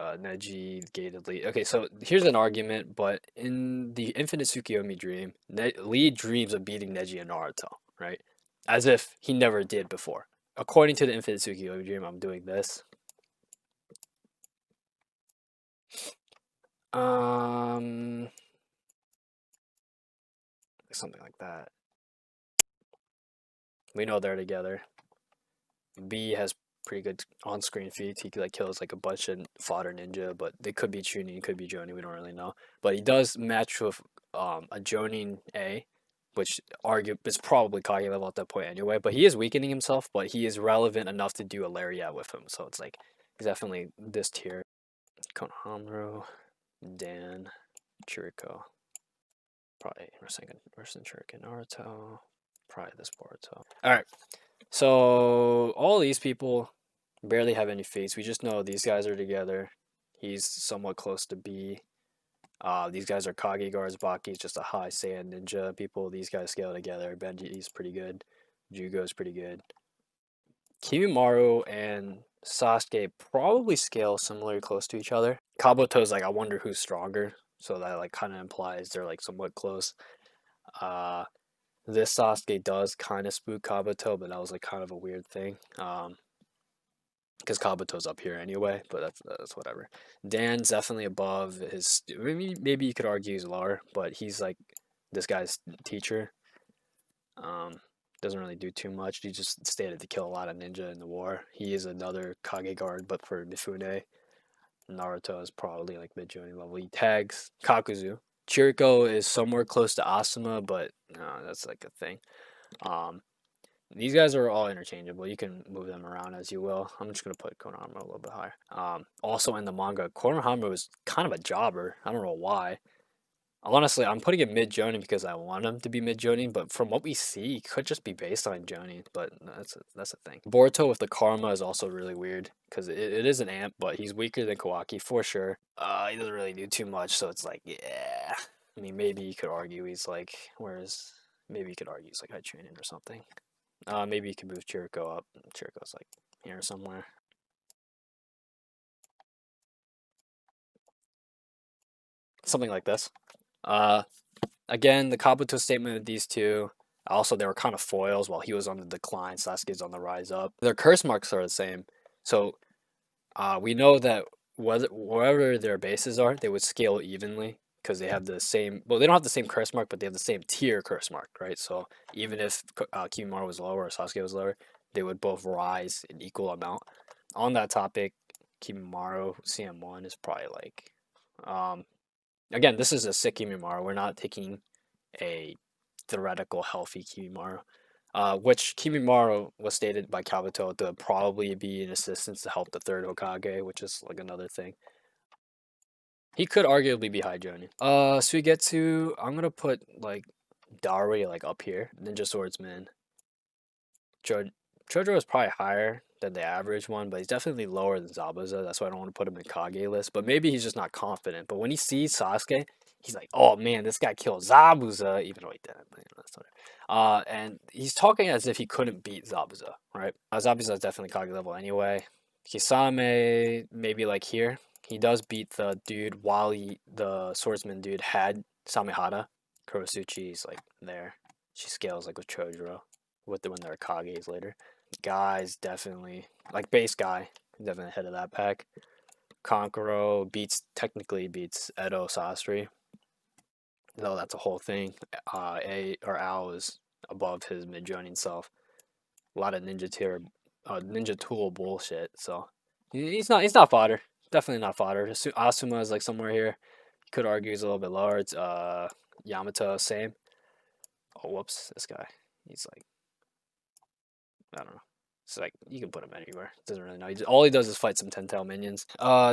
Neji, Gated Lee. Okay, so here's an argument, but in the Infinite Tsukiyomi dream, Lee dreams of beating Neji and Naruto, right? As if he never did before. According to the Infinite Tsukiyomi dream, I'm doing this. Um, something like that. We know they're together. B has pretty good on-screen feats. He like kills like a bunch of fodder ninja, but they could be chunin, could be jonin. We don't really know. But he does match with a jonin A, which argue is probably kage level at that point anyway. But he is weakening himself, but he is relevant enough to do a lariat with him. So it's like he's definitely this tier. Konohamaru, Dan, Churiko. Probably Rasengan Shuriken Naruto. Probably this Boruto. Alright. So all these people barely have any fates. We just know these guys are together. He's somewhat close to B. These guys are Kage guards. Baki's just a high Saiyan ninja. People, these guys scale together. Benji's pretty good. Jugo's pretty good. Kimimaru and Sasuke probably scale similarly close to each other. Kabuto's like, I wonder who's stronger. So that like kind of implies they're like somewhat close. This Sasuke does kind of spook Kabuto, but that was like kind of a weird thing. Because Kabuto's up here anyway, but that's whatever. Dan's definitely above his. Maybe you could argue he's lower, but he's like this guy's teacher. Doesn't really do too much. He just stated to kill a lot of ninja in the war. He is another Kage guard, but for Mifune. Naruto is probably like mid joining level. He tags Kakuzu. Chiriko is somewhere close to Asuma, but no, that's like a thing. These guys are all interchangeable. You can move them around as you will. I'm just gonna put Konohamaru a little bit higher. Also in the manga, Konohamaru is kind of a jobber. I don't know why. Honestly, I'm putting it mid jonin because I want him to be mid jonin, but from what we see, he could just be based on jonin. But that's a thing. Boruto with the karma is also really weird because it is an amp, but he's weaker than Kawaki for sure. He doesn't really do too much, so it's like, yeah. I mean, maybe you could argue he's like, maybe you could argue he's like high chunin or something. Maybe you could move Chiriko up. Chiriko's like here somewhere. Something like this. Again, the Kabuto statement of these two. Also, they were kind of foils while he was on the decline. Sasuke's on the rise up. Their curse marks are the same. So we know that wherever their bases are, they would scale evenly because they have the same. Well, they don't have the same curse mark, but they have the same tier curse mark, right? So even if Kimimaru was lower or Sasuke was lower, they would both rise in equal amount. On that topic, Kimimaru CM1 is probably like. Again, this is a sick Kimimaru. We're not taking a theoretical healthy Kimimaru. Which Kimimaru was stated by Kabuto to probably be an assistance to help the third Hokage, which is like another thing. He could arguably be high jonin. Suigetsu, I'm gonna put like Dari like up here. Ninja Swordsman. Chojo is probably higher than the average one, but he's definitely lower than Zabuza. That's why I don't want to put him in Kage list. But maybe he's just not confident. But when he sees Sasuke, he's like, "Oh man, this guy killed Zabuza," even though he didn't. And he's talking as if he couldn't beat Zabuza, right? Zabuza is definitely Kage level anyway. Kisame, maybe like here. He does beat the dude while the swordsman dude had Samehada. Kurosuchi is like there. She scales like with Chojuro with when they're Kages later. Guys definitely like base guy, definitely ahead of that pack. Kankuro technically beats Edo Sasori. Though that's a whole thing. Al is above his mid joining self. A lot of ninja tool bullshit. So he's not fodder. Definitely not fodder. Asuma is like somewhere here. You could argue he's a little bit lower. It's Yamato same. Oh whoops, this guy. He's like I don't know. It's like you can put him anywhere. Doesn't really know. All he does is fight some 10-tail minions.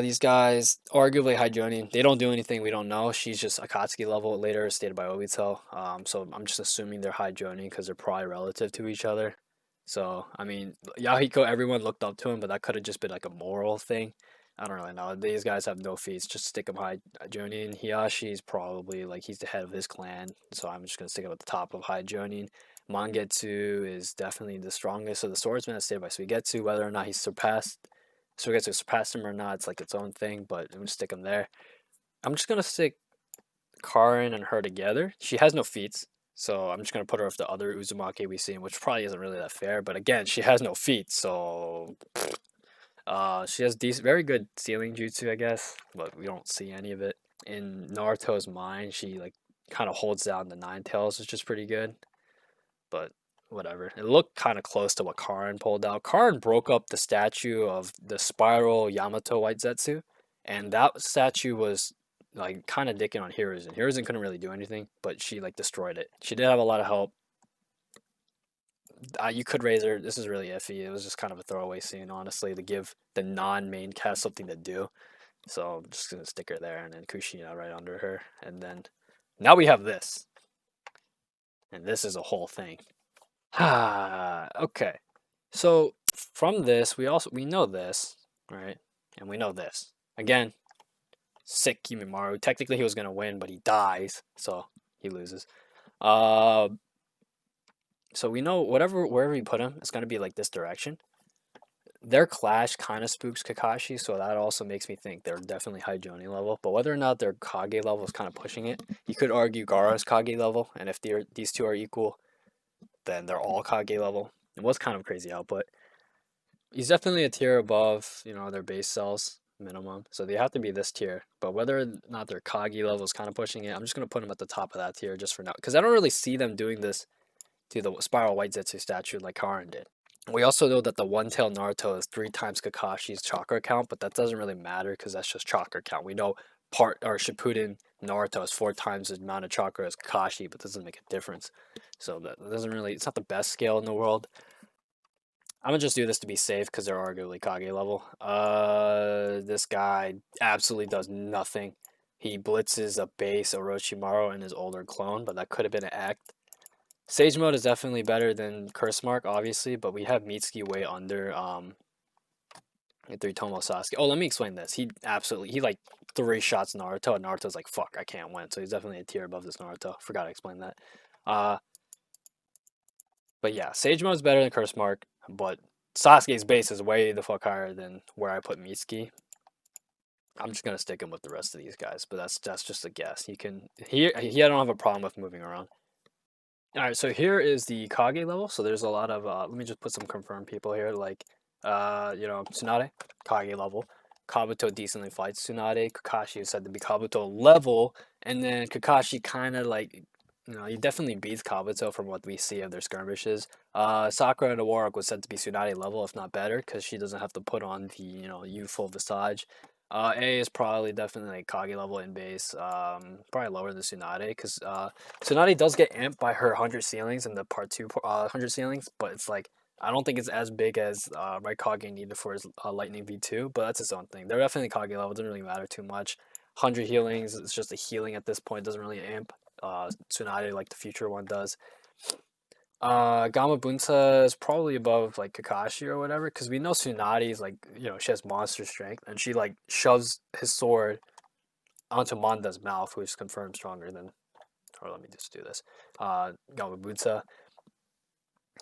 These guys, arguably high jonin. They don't do anything. We don't know. She's just Akatsuki level later, stated by Obito. So I'm just assuming they're high jonin because they're probably relative to each other. So I mean, Yahiko, everyone looked up to him, but that could have just been like a moral thing. I don't really know. These guys have no feats. Just stick him high jonin. Hiyashi's probably like he's the head of his clan, so I'm just gonna stick him at the top of high jonin. Mangetsu is definitely the strongest of the swordsmen, as stated by Suigetsu. Whether or not he's Suigetsu surpassed him or not, it's like its own thing, but I'm gonna stick him there. I'm just gonna stick Karin and her together. She has no feats, so I'm just gonna put her with the other Uzumaki we see, which probably isn't really that fair, but again, she has no feats, so she has very good sealing jutsu, I guess, but we don't see any of it. In Naruto's mind, she like kind of holds down the Nine Tails, which is pretty good. But whatever. It looked kind of close to what Karin pulled out. Karin broke up the statue of the spiral Yamato White Zetsu, and that statue was like kind of dicking on Hiruzen. Hiruzen couldn't really do anything, but she like destroyed it. She did have a lot of help. You could raise her. This is really iffy. It was just kind of a throwaway scene, honestly, to give the non-main cast something to do. So I'm just gonna stick her there, and then Kushina right under her, and then now we have this, and this is a whole thing. Ah, okay. So from this, we know this, right? And we know this. Again, sick Kimimaru. Technically he was gonna win, but he dies, so he loses. Uh so we know wherever we put him, it's gonna be like this direction. Their clash kind of spooks Kakashi, so that also makes me think they're definitely high jonin level. But whether or not their Kage level is kind of pushing it, you could argue Gaara's Kage level, and if these two are equal, then they're all Kage level. It was kind of crazy output. He's definitely a tier above, their base cells minimum. So they have to be this tier. But whether or not their Kage level is kind of pushing it, I'm just gonna put them at the top of that tier just for now, because I don't really see them doing this to the Spiral White Zetsu statue like Karin did. We also know that the one-tail Naruto is 3 times Kakashi's chakra count, but that doesn't really matter because that's just chakra count. We know Shippuden Naruto is 4 times the amount of chakra as Kakashi, but doesn't make a difference. So that doesn't really. It's not the best scale in the world. I'm gonna just do this to be safe because they're arguably Kage level. This guy absolutely does nothing. He blitzes a base Orochimaru and his older clone, but that could have been an act. Sage mode is definitely better than Curse Mark, obviously, but we have Mitsuki way under 3 Tomo Sasuke. Oh, let me explain this. He like 3 shots Naruto, and Naruto's like, fuck, I can't win. So he's definitely a tier above this Naruto. Forgot to explain that. Uh, but yeah, Sage mode is better than Curse Mark, but Sasuke's base is way the fuck higher than where I put Mitsuki. I'm just gonna stick him with the rest of these guys, but that's just a guess. I don't have a problem with moving around. All right, so here is the Kage level. So there's a lot of let me just put some confirmed people here, like Tsunade, Kage level. Kabuto decently fights Tsunade. Kakashi is said to be Kabuto level, and then Kakashi kind of like he definitely beats Kabuto from what we see of their skirmishes. Sakura and Awarak was said to be Tsunade level, if not better, because she doesn't have to put on the youthful visage. A is probably definitely like Kage level in base. Probably lower than Tsunade because Tsunade does get amped by her 100 ceilings in the part 2 100 ceilings, but it's like I don't think it's as big as Raikage needed for his Lightning V2, but that's its own thing. They're definitely Kage level, doesn't really matter too much. 100 healings, it's just a healing at this point, doesn't really amp Tsunade like the future one does. Gama Bunta is probably above like Kakashi or whatever, because we know Tsunade is like, she has monster strength, and she like shoves his sword onto Manda's mouth, which is confirmed stronger than, or let me just do this, Gama Bunta.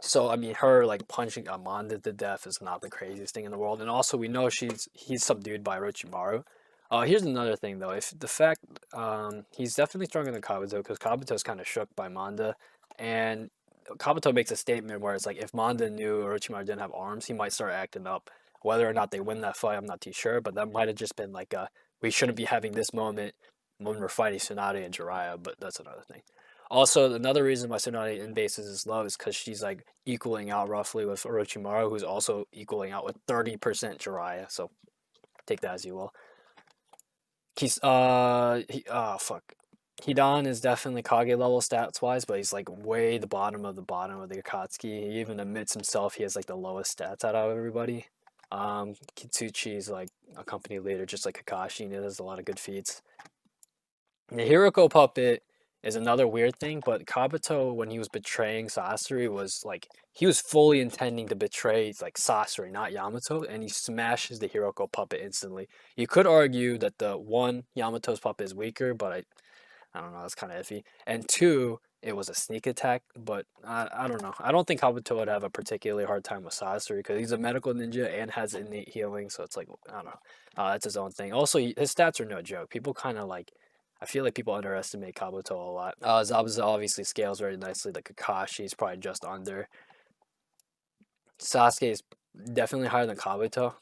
So I mean, her like punching Amanda to death is not the craziest thing in the world, and also we know he's subdued by Orochimaru. Here's another thing though. If the fact he's definitely stronger than Kabuto because Kabuto is kind of shook by Manda, and Kabuto makes a statement where it's like if Manda knew Orochimaru didn't have arms, he might start acting up. Whether or not they win that fight, I'm not too sure, but that might have just been like we shouldn't be having this moment when we're fighting Tsunade and Jiraiya, but that's another thing. Also, another reason why Tsunade in bases is low is because she's like equaling out roughly with Orochimaru, who's also equaling out with 30% Jiraiya. So take that as you will. Fuck. Hidan is definitely Kage level stats wise, but he's like way the bottom of the Akatsuki. He even admits himself he has like the lowest stats out of everybody. Kitsuchi is like a company leader, just like Kakashi, and he does a lot of good feats. The Hiroko puppet is another weird thing, but Kabuto, when he was betraying Sasori, was like he was fully intending to betray like Sasori, not Yamato, and he smashes the Hiroko puppet instantly. You could argue that the one Yamato's puppet is weaker, but I don't know, that's kind of iffy. And two, it was a sneak attack, but I don't know. I don't think Kabuto would have a particularly hard time with Sasori because he's a medical ninja and has innate healing, so it's like I don't know. That's his own thing. Also, his stats are no joke. People kind of like I feel like people underestimate Kabuto a lot. Zabuza obviously scales very nicely. The Kakashi is probably just under. Sasuke is definitely higher than Kabuto.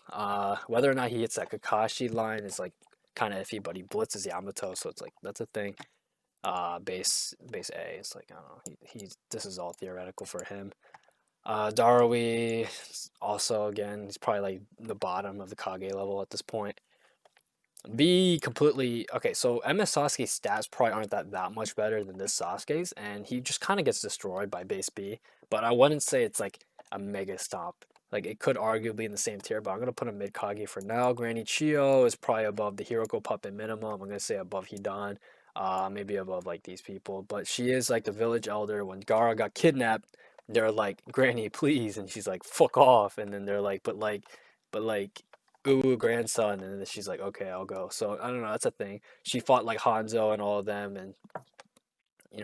Whether or not he hits that Kakashi line is like kind of iffy, but he blitzes Yamato, so it's like that's a thing. Base A. It's like I don't know. He's this is all theoretical for him. Darui also again he's probably like the bottom of the Kage level at this point. B completely okay. So MS Sasuke's stats probably aren't that much better than this Sasuke's, and he just kind of gets destroyed by base B. But I wouldn't say it's like a mega stop. Like it could arguably in the same tier, but I'm gonna put him mid Kage for now. Granny Chio is probably above the Hiroko puppet minimum. I'm gonna say above Hidan, maybe above like these people. But she is like the village elder. When Gara got kidnapped, they're like, Granny, please, and she's like, fuck off. And then they're like, but like ooh, grandson, and then she's like, okay, I'll go. So I don't know, that's a thing. She fought like Hanzo and all of them, and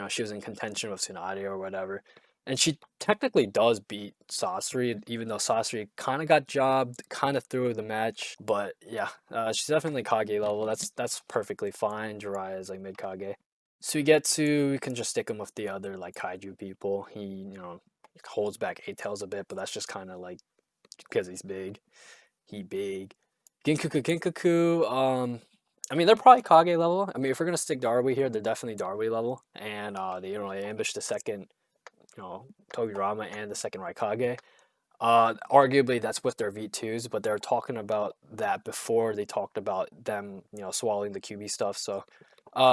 she was in contention with Tsunade or whatever. And she technically does beat Sasori, even though Sasori kind of got jobbed, kind of threw the match. But yeah, she's definitely Kage level. That's perfectly fine. Jiraiya is like mid Kage. We can just stick him with the other like kaiju people. He holds back eight tails a bit, but that's just kind of like because he's big. He big. Ginkaku. I mean they're probably Kage level. I mean if we're gonna stick Darui here, they're definitely Darui level. And they ambushed the second, Togurama and the second Raikage. Arguably that's with their V2s, but they're talking about that before they talked about them, swallowing the QB stuff. So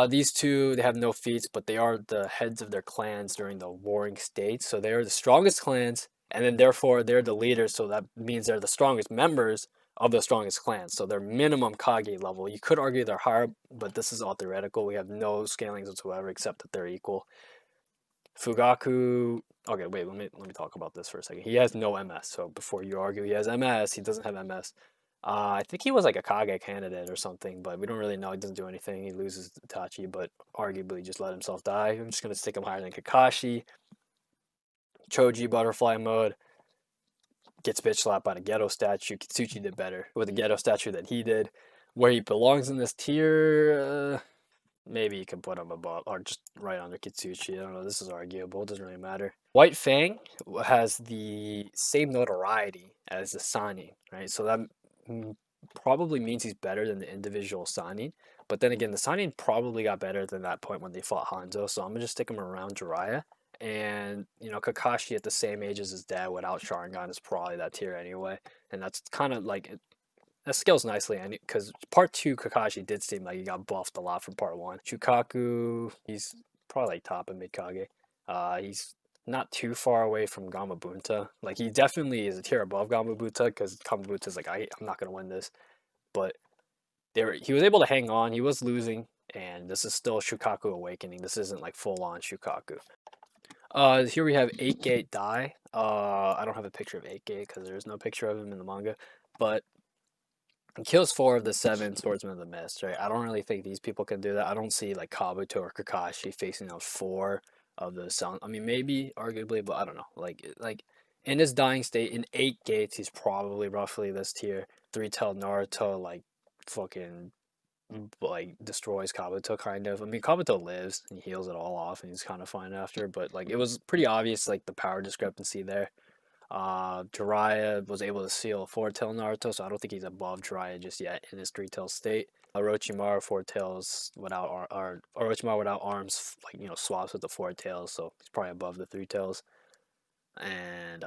these two, they have no feats, but they are the heads of their clans during the warring state. So they are the strongest clans, and then therefore they're the leaders. So that means they're the strongest members of the strongest clans. So they're minimum Kage level. You could argue they're higher, but this is all theoretical. We have no scalings whatsoever except that they're equal. Fugaku. Okay, wait. Let me talk about this for a second. He has no MS. So before you argue, he has MS. He doesn't have MS. I think he was like a Kage candidate or something, but we don't really know. He doesn't do anything. He loses Itachi, but arguably just let himself die. I'm just gonna stick him higher than Kakashi. Choji butterfly mode gets bitch slapped by the ghetto statue. Kitsuchi did better with the ghetto statue than he did. Where he belongs in this tier, maybe you can put him above or just right under Kitsuchi. I don't know. This is arguable. It doesn't really matter. White Fang has the same notoriety as the Sannin, right? So that probably means he's better than the individual Sannin. But then again, the Sannin probably got better than that point when they fought Hanzo. So I'm gonna just stick him around Jiraiya. And Kakashi at the same age as his dad without Sharingan is probably that tier anyway. And that's kind of like that scales nicely, and because part two Kakashi did seem like he got buffed a lot from part one. Shukaku, he's probably like top of mid Kage. He's not too far away from Gamabunta. Like he definitely is a tier above Gamabunta because Gamabunta's like I'm not gonna win this, but he was able to hang on. He was losing, and this is still Shukaku awakening. This isn't like full on Shukaku. Here we have 8 Gate Dai. I don't have a picture of 8 Gate because there's no picture of him in the manga, but he kills 4 of the 7 swordsmen of the mist, right? I don't really think these people can do that. I don't see like Kabuto or Kakashi facing out 4 of the sound. I mean, maybe arguably, but I don't know. Like in his dying state, in 8 gates, he's probably roughly this tier. 3-tailed Naruto, like fucking like destroys Kabuto kind of. I mean, Kabuto lives and he heals it all off, and he's kind of fine after. But like it was pretty obvious, like the power discrepancy there. Jiraiya was able to seal 4-tail Naruto, so I don't think he's above Jiraiya just yet in his 3-tail state. Orochimaru 4 tails without Orochimaru without arms, like swaps with the 4 tails, so he's probably above the 3 tails. And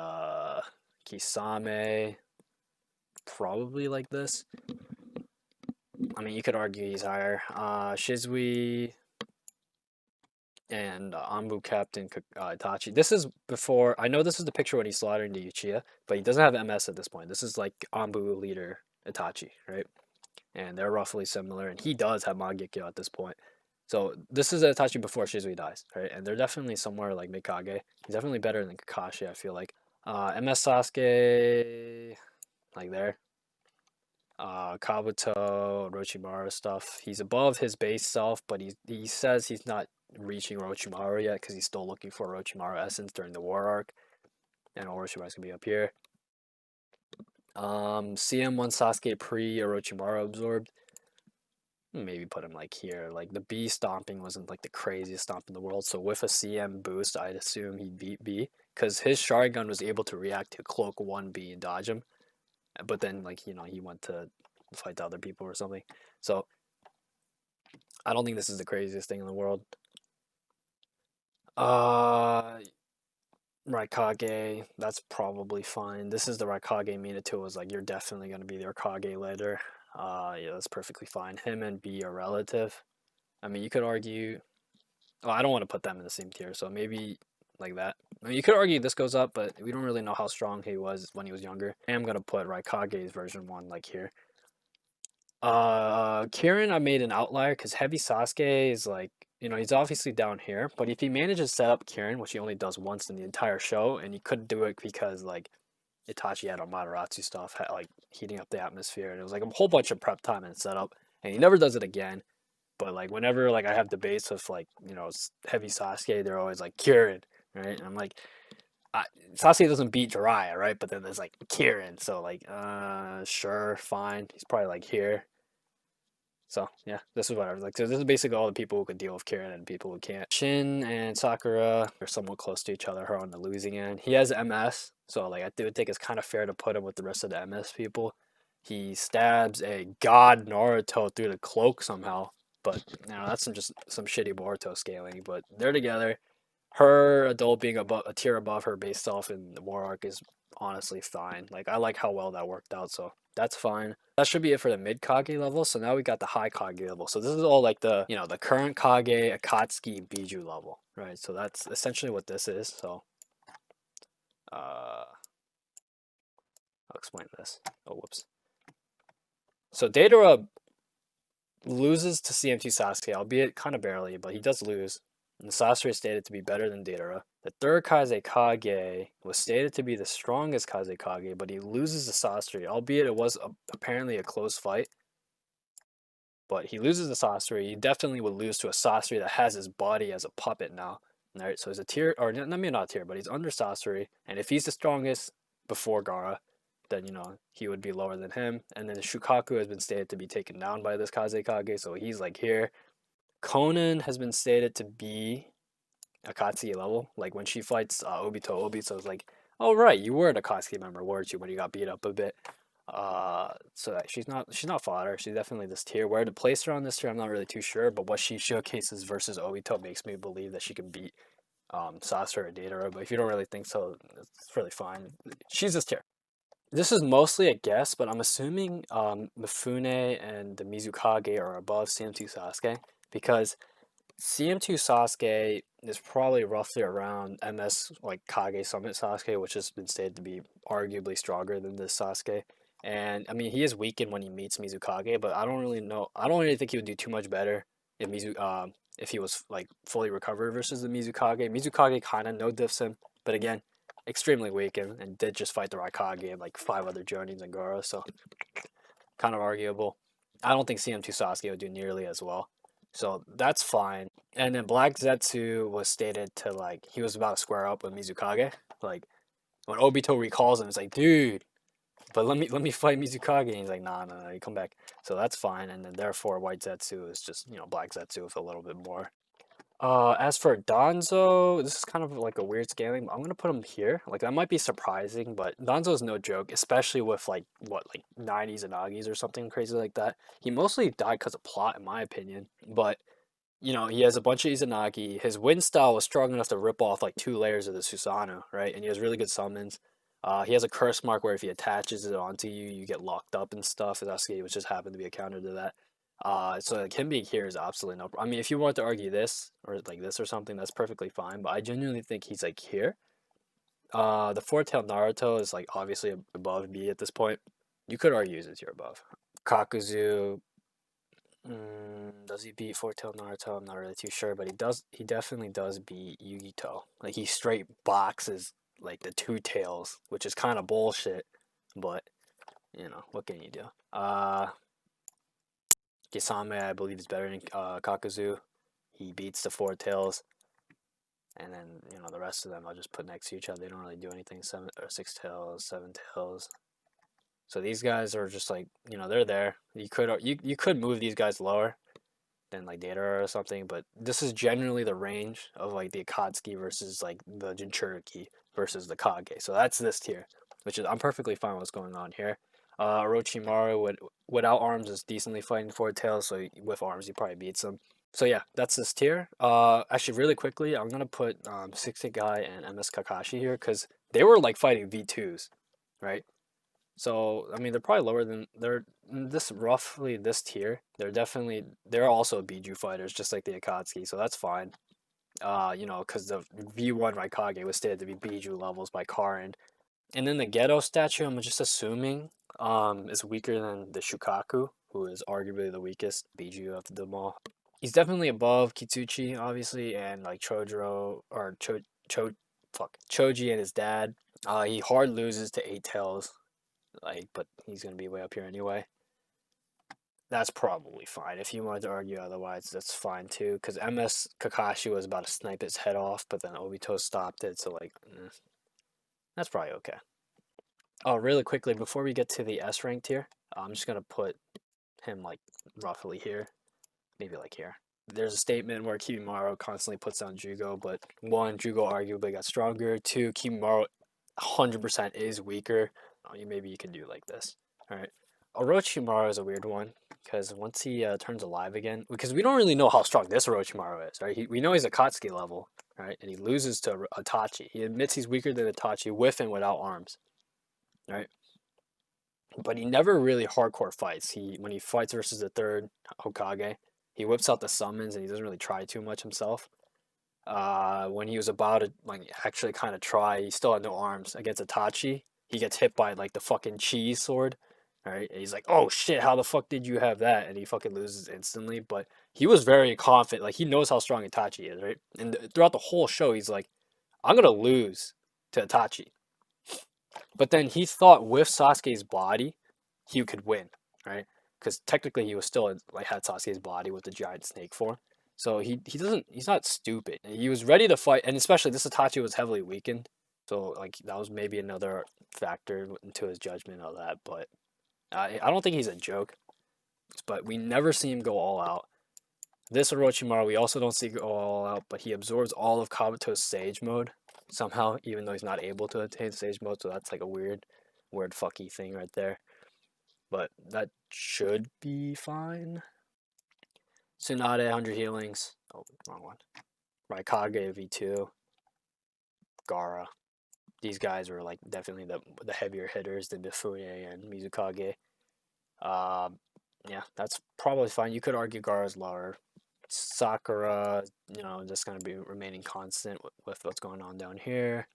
Kisame probably like this. I mean, you could argue he's higher. Shizui and Anbu Captain Itachi. This is before. I know this is the picture when he's slaughtering the Uchiha, but he doesn't have MS at this point. This is like Anbu leader Itachi, right? And they're roughly similar, and he does have Mangekyo at this point. So this is Itachi before Shizui dies, right? And they're definitely somewhere like Mikage. He's definitely better than Kakashi, I feel like. MS Sasuke, like there. Kabuto, Orochimaru stuff. He's above his base self, but he says he's not reaching Orochimaru yet because he's still looking for Orochimaru essence during the war arc. And Orochimaru's gonna be up here. CM1 Sasuke pre Orochimaru absorbed. Maybe put him like here. Like the B stomping wasn't like the craziest stomp in the world. So with a CM boost, I'd assume he'd beat B because his Sharingan was able to react to Cloak 1B and dodge him. But then like he went to fight the other people or something. So I don't think this is the craziest thing in the world. Uh, Raikage, that's probably fine. This is the Raikage Minato was like, you're definitely gonna be their Kage later. Yeah, that's perfectly fine. Him and B are relative. I mean, you could argue. Oh, I don't want to put them in the same tier, so maybe like that. I mean, you could argue this goes up, but we don't really know how strong he was when he was younger. I am gonna put Raikage's version 1 like here. Kirin, I made an outlier because Heavy Sasuke is like, he's obviously down here, but if he manages to set up Kirin, which he only does once in the entire show, and he couldn't do it because like Itachi had on Mataratsu stuff, like heating up the atmosphere, and it was like a whole bunch of prep time and setup, and he never does it again. But like whenever like I have debates with like Heavy Sasuke, they're always like Kirin, right? And I'm like, I, Sasuke doesn't beat Jiraiya, right? But then there's like Kirin, so like, sure, fine. He's probably like here. So yeah, this is whatever. Like, so this is basically all the people who can deal with Kirin and people who can't. Shin and Sakura are somewhat close to each other. Her on the losing end. He has MS, so like I do think it's kind of fair to put him with the rest of the MS people. He stabs a god Naruto through the cloak somehow, but that's some shitty Boruto scaling. But they're together. Her adult being above a tier above her based off in the war arc is honestly fine. Like I like how well that worked out, so that's fine. That should be it for the mid Kage level. So now we got the high Kage level. So this is all like the current Kage, Akatsuki, Biju level, right? So that's essentially what this is. So I'll explain this. Oh, whoops. So Deidara loses to CM2 Sasuke, albeit kind of barely, but he does lose. And Sasori is stated to be better than Deidara. The third Kaze Kage was stated to be the strongest Kaze Kage, but he loses to Sasori, albeit it was apparently a close fight. But he loses to Sasori. He definitely would lose to a Sasori that has his body as a puppet now. All right, so he's a tier, or maybe not a tier, but he's under Sasori. And if he's the strongest before Gaara, then he would be lower than him. And then Shukaku has been stated to be taken down by this Kaze Kage, so he's like here. Conan has been stated to be Akatsuki level. Like when she fights Obito's like, "Oh right, you were an Akatsuki member, weren't you?" When you got beat up a bit. So that she's not fodder. She's definitely this tier. Where to place her on this tier, I'm not really too sure. But what she showcases versus Obito makes me believe that she can beat Sasori or Deidara. But if you don't really think so, it's really fine. She's this tier. This is mostly a guess, but I'm assuming Mifune and the Mizukage are above CM2 Sasuke because CM2 Sasuke is probably roughly around MS like Kage Summit Sasuke, which has been stated to be arguably stronger than this Sasuke. And I mean, he is weakened when he meets Mizukage, but I don't really know. I don't really think he would do too much better if he was like fully recovered versus the Mizukage. Mizukage kind of no diffs him, but again, extremely weakened and did just fight the Raikage and like 5 other Jonins and Gaara, so kind of arguable. I don't think CM2 Sasuke would do nearly as well. So that's fine. And then Black Zetsu was stated to like he was about to square up with Mizukage. Like when Obito recalls him, it's like, dude, but let me fight Mizukage. And he's like, nah, you come back. So that's fine. And then therefore White Zetsu is just, Black Zetsu with a little bit more. As for Danzo, this is kind of like a weird scaling. I'm gonna put him here. Like that might be surprising, but Danzo is no joke, especially with like 90s and Agis or something crazy like that. He mostly died because of plot, in my opinion. But he has a bunch of Izanagi. His wind style was strong enough to rip off like 2 layers of the Susanoo, right? And he has really good summons. He has a curse mark where if he attaches it onto you, you get locked up and stuff. Sasuke, which just happened to be a counter to that. So like him being here is absolutely no. I mean, if you want to argue this or like this or something, that's perfectly fine. But I genuinely think he's like here. The four-tailed Naruto is like obviously above B at this point. You could argue he's here above. Kakuzu, does he beat four-tailed Naruto? I'm not really too sure, but he does. He definitely does beat Yugito. Like he straight boxes like the two tails, which is kind of bullshit. But what can you do? Kisame, I believe, is better than Kakuzu. He beats the four tails. And then, the rest of them I'll just put next to each other. They don't really do anything. 6 tails, 7 tails. So these guys are just like, they're there. You could move these guys lower than like Deidara or something, but this is generally the range of like the Akatsuki versus like the Jinchuriki versus the Kage. So that's this tier, which is I'm perfectly fine with what's going on here. Orochimaru without arms is decently fighting for tails, so with arms he probably beats him. So yeah, that's this tier. Actually, really quickly, I'm gonna put 60 Guy and MS Kakashi here because they were like fighting V2s, right? So I mean, they're probably lower than they're this roughly this tier. They're also Biju fighters, just like the Akatsuki, so that's fine. You know, because the V1 Raikage was stated to be Biju levels by Karin. And then the Ghetto statue, I'm just assuming, is weaker than the Shukaku, who is arguably the weakest Biju of them all. He's definitely above Kitsuchi, obviously, and like Chojuro or Choji and his dad. He hard loses to Eight Tails, like, but he's gonna be way up here anyway. That's probably fine. If you wanted to argue otherwise, that's fine too. Because MS Kakashi was about to snipe his head off, but then Obito stopped it, so like, that's probably okay. Oh, really quickly, before we get to the S rank tier, I'm just gonna put him like roughly here, maybe like here. There's a statement where Kimimaro constantly puts down Jugo, but one, Jugo arguably got stronger. Two, Kimimaro 100% is weaker. Maybe you can do like this. All right. Orochimaru is a weird one because once he turns alive again, because we don't really know how strong this Orochimaru is, right? We know he's a Akatsuki level, right? And he loses to Itachi. He admits he's weaker than Itachi with and without arms, right? But he never really hardcore fights. When he fights versus the third Hokage, he whips out the summons and he doesn't really try too much himself. When he was about to like actually kind of try, he still had no arms against Itachi. He gets hit by like the fucking cheese sword. All right, and he's like, "Oh shit, how the fuck did you have that?" And he fucking loses instantly. But he was very confident, like he knows how strong Itachi is, right? And throughout the whole show, he's like, "I'm gonna lose to Itachi." But then he thought with Sasuke's body, he could win, right? Because technically he was still like had Sasuke's body with the giant snake form. So he's not stupid. He was ready to fight, and especially this Itachi was heavily weakened. So like that was maybe another factor into his judgment of that. But I don't think he's a joke. But we never see him go all out. This Orochimaru, we also don't see go all out, but he absorbs all of Kabuto's Sage mode somehow, even though he's not able to attain Sage mode. So that's like a weird fucky thing right there. But that should be fine. Tsunade, 100 healings. Oh, wrong one. Raikage, V2. Gaara. These guys were like definitely the heavier hitters than Mifune and Mizukage. Yeah, that's probably fine. You could argue Gaara's lower. Sakura, just going to be remaining constant with what's going on down here.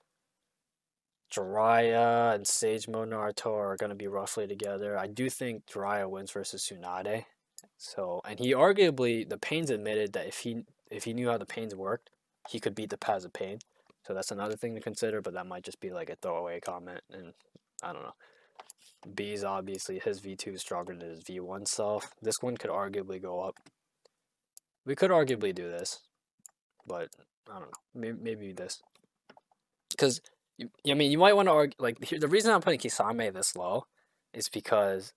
Jiraiya and Sage Mode Naruto are going to be roughly together. I do think Jiraiya wins versus Tsunade. So, and he arguably, the Pains admitted that if he knew how the Pains worked, he could beat the Paths of Pain. So that's another thing to consider, but that might just be like a throwaway comment, and I don't know. B's obviously, his V2 is stronger than his V1 self. This one could arguably go up. We could arguably do this, but I don't know. Maybe this. Because, I mean, you might want to argue, like, the reason I'm putting Kisame this low is because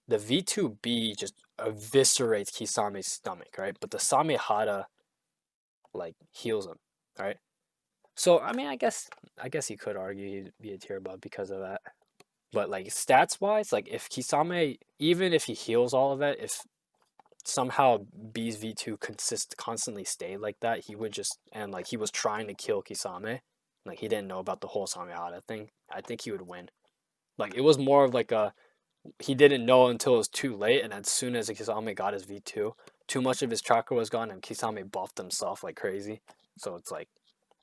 the V2B just eviscerates Kisame's stomach, right? But the Samehada, like, heals him, right? So, I mean, I guess you could argue he'd be a tier above because of that. But, like, stats-wise, like, if Kisame, even if he heals all of it, if somehow B's V2 constantly stayed like that, he would just, and like he was trying to kill Kisame, like he didn't know about the whole Samehada thing, I think he would win. Like it was more of like he didn't know until it was too late, and as soon as Kisame got his V2, too much of his chakra was gone, and Kisame buffed himself like crazy. So it's like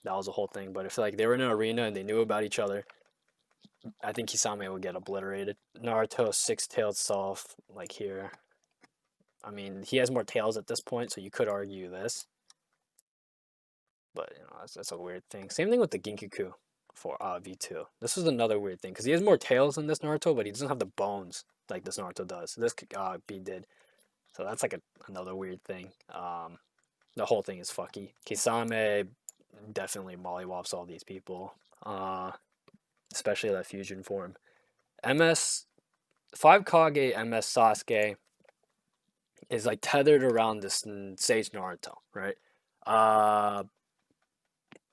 that was the whole thing. But if like they were in an arena and they knew about each other, I think Kisame would get obliterated. Naruto six-tailed self, like here. I mean, he has more tails at this point, so you could argue this. But, that's a weird thing. Same thing with the Ginkaku for V2. This is another weird thing, because he has more tails than this Naruto, but he doesn't have the bones like this Naruto does. This B did. So that's like another weird thing. The whole thing is fucky. Kisame definitely mollywops all these people, especially that fusion form. MS, 5 Kage MS Sasuke is like tethered around this Sage Naruto, right?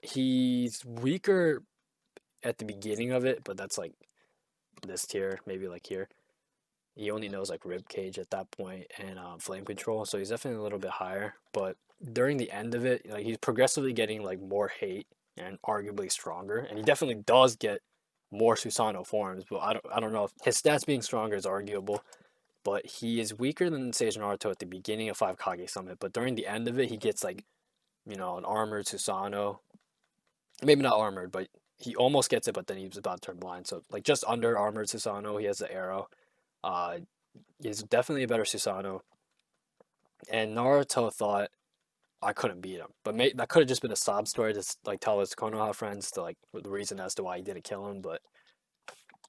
He's weaker at the beginning of it, but that's like this tier, maybe like here. He only knows like rib cage at that point and flame control, so he's definitely a little bit higher. But during the end of it, like he's progressively getting like more hate and arguably stronger, and he definitely does get more Susanoo forms. But I don't know if his stats being stronger is arguable. But he is weaker than Sage Naruto at the beginning of 5 Kage Summit. But during the end of it, he gets like an armored Susanoo. Maybe not armored, but he almost gets it. But then he was about to turn blind, so like just under armored Susanoo, he has the arrow. Uh, he's definitely a better Susanoo. And Naruto thought I couldn't beat him, but that could have just been a sob story to like tell his Konoha friends to like the reason as to why he didn't kill him. But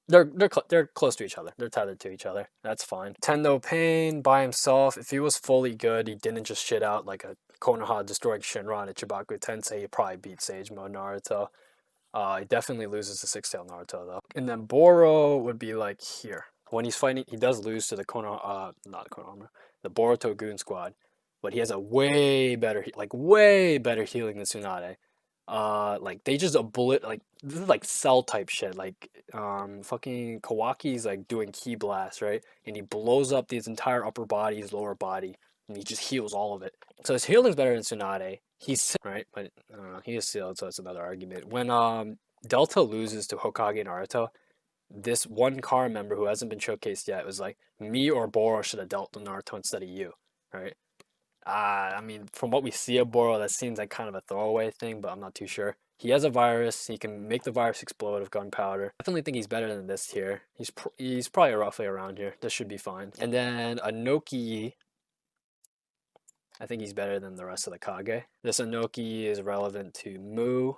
they're close to each other. They're tethered to each other. That's fine. Tendo Pain by himself, if he was fully good, he didn't just shit out like a Konoha destroying Shinron at Chibaku Tensei, he probably beat Sage Mode Naruto. He definitely loses to Six-Tail Naruto though. And then Boro would be like here. When he's fighting, he does lose to the not Konoha, the Boruto Goon Squad, but he has a way better healing than Tsunade. Like they just like this is like cell type shit. Like fucking Kawaki's like doing ki blast, right? And he blows up his entire upper body, his lower body, and he just heals all of it. So his healing's better than Tsunade. He's right, but I don't know. He is sealed, so it's another argument. When Delta loses to Hokage Naruto, this one car member who hasn't been showcased yet was like, me or Boro should have dealt with Naruto instead of you, right? I mean, from what we see of Boro, that seems like kind of a throwaway thing, but I'm not too sure. He has a virus. He can make the virus explode with gunpowder. I definitely think he's better than this tier. He's probably roughly around here. This should be fine. And then Anoki, I think he's better than the rest of the Kage. This Anoki is relevant to Mu,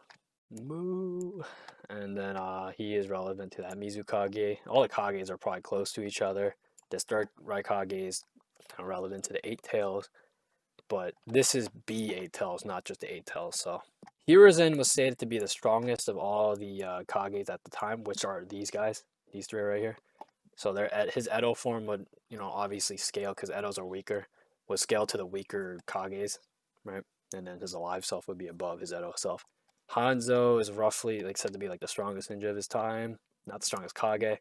and then he is relevant to that Mizukage. All the Kages are probably close to each other. This third Raikage is kind of relevant to the Eight Tails, but this is B Eight Tails, not just the Eight Tails. So Hiruzen was stated to be the strongest of all the Kages at the time, which are these guys, these three right here. So they're at his Edo form would obviously scale because Edos are weaker, would scale to the weaker Kages, right? And then his alive self would be above his Edo self. Hanzo is roughly like said to be like the strongest ninja of his time, not the strongest Kage,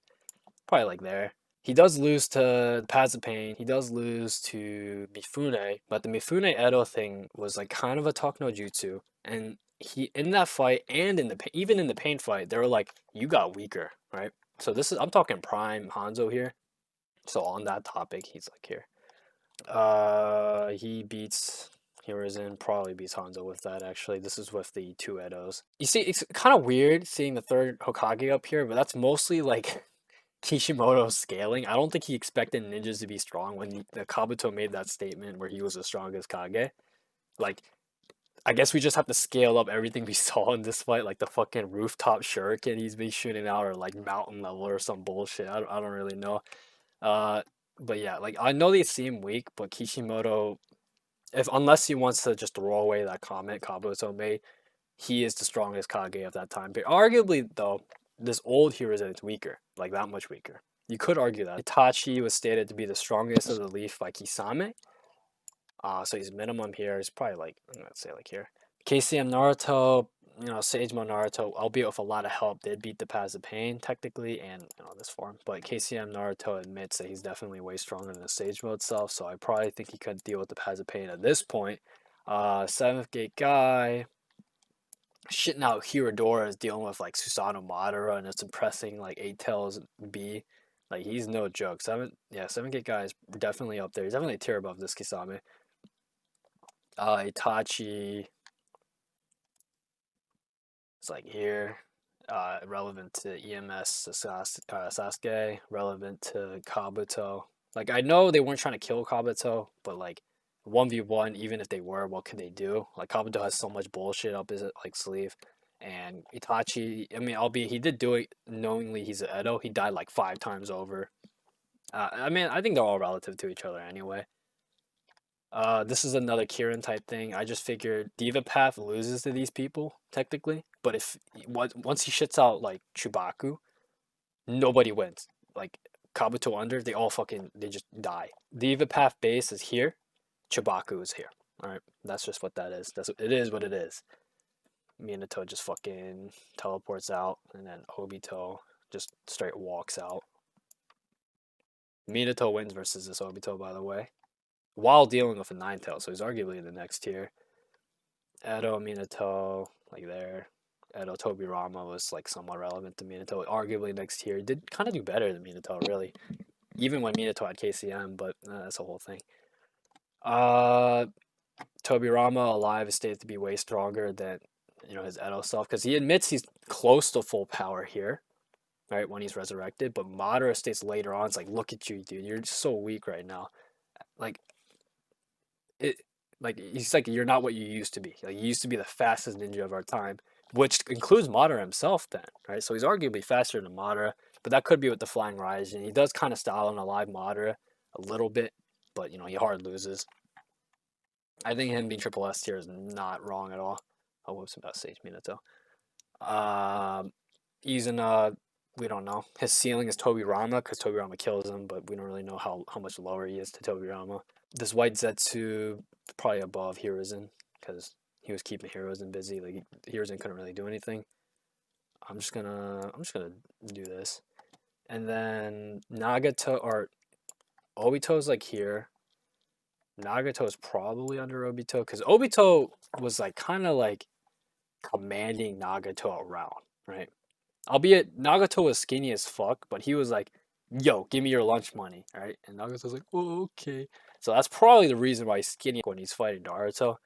probably like there. He does lose to Pain. He does lose to Mifune, but the Mifune Edo thing was like kind of a talk no jutsu, and he in that fight and even in the pain fight, they were like, "You got weaker," right? So this is I'm talking prime Hanzo here. So on that topic, he's like here. He beats Hiruzen, probably beats Hanzo with that actually. This is with the two Edos. You see, it's kind of weird seeing the third Hokage up here, but that's mostly like Kishimoto scaling. I don't think he expected ninjas to be strong when the Kabuto made that statement where he was the strongest Kage. Like, I guess we just have to scale up everything we saw in this fight, like the fucking rooftop shuriken he's been shooting out, or like mountain level or some bullshit. I don't really know. Uh, but yeah, like I know they seem weak, but Kishimoto, if unless he wants to just throw away that comment Kabuto made, he is the strongest Kage of that time period. Arguably, though, this old Hiruzen is weaker, like that much weaker. You could argue that. Itachi was stated to be the strongest of the Leaf by Kisame. So he's minimum here. He's probably like, let's say like here. KCM Naruto, Sage Mode Naruto, albeit with a lot of help, did beat the Paths of Pain technically, and this form. But KCM Naruto admits that he's definitely way stronger than the Sage Mode itself. So I probably think he could deal with the Paths of Pain at this point. Seventh Gate Guy, shitting out Hiradora is dealing with like Susanoo Madara and it's impressing like Eight Tails B. Like he's no joke. Seven Gate Guy is definitely up there. He's definitely a tier above this Kisame. Itachi is like here. Relevant to EMS Sasuke, relevant to Kabuto. Like I know they weren't trying to kill Kabuto, but like 1v1, even if they were, what could they do? Like Kabuto has so much bullshit up his like sleeve. And Itachi, I mean, albeit he did do it knowingly he's an Edo, he died like 5 times over. I mean, I think they're all relative to each other anyway. This is another Kirin type thing. I just figured Diva Path loses to these people technically, but if once he shits out like Chubaku, nobody wins. Like Kabuto under, they just die. Diva Path base is here, Chubaku is here. All right, that's just what that is. It is what it is. Minato just fucking teleports out, and then Obito just straight walks out. Minato wins versus this Obito, by the way, while dealing with a nine tail, so he's arguably in the next tier. Edo, Minato, like there. Edo Tobirama was like somewhat relevant to Minato, arguably next tier. He did kind of do better than Minato, really, even when Minato had KCM, but that's a whole thing. Tobirama alive is stated to be way stronger than his Edo self because he admits he's close to full power here, right, when he's resurrected. But Madara states later on, it's like, look at you, dude, you're just so weak right now. Like it, like he's like, you're not what you used to be. Like you used to be the fastest ninja of our time, which includes Madara himself, then, right? So he's arguably faster than Madara, but that could be with the flying rise, and he does kind of style an alive Madara a little bit, but he hard loses. I think him being triple S tier is not wrong at all. Oh, whoops, about Sage Minato. He's in we don't know. His ceiling is Tobirama because Tobirama kills him, but we don't really know how much lower he is to Tobirama. This white Zetsu probably above Hiruzen because he was keeping Hiruzen busy. Like Hiruzen couldn't really do anything. I'm just gonna do this, and then Nagato or Obito's like here. Nagato is probably under Obito because Obito was like kind of like commanding Nagato around, right? Albeit Nagato was skinny as fuck, but he was like, "Yo, give me your lunch money," right? And Nagato's like, "Oh, okay." So that's probably the reason why he's skinny when he's fighting Naruto.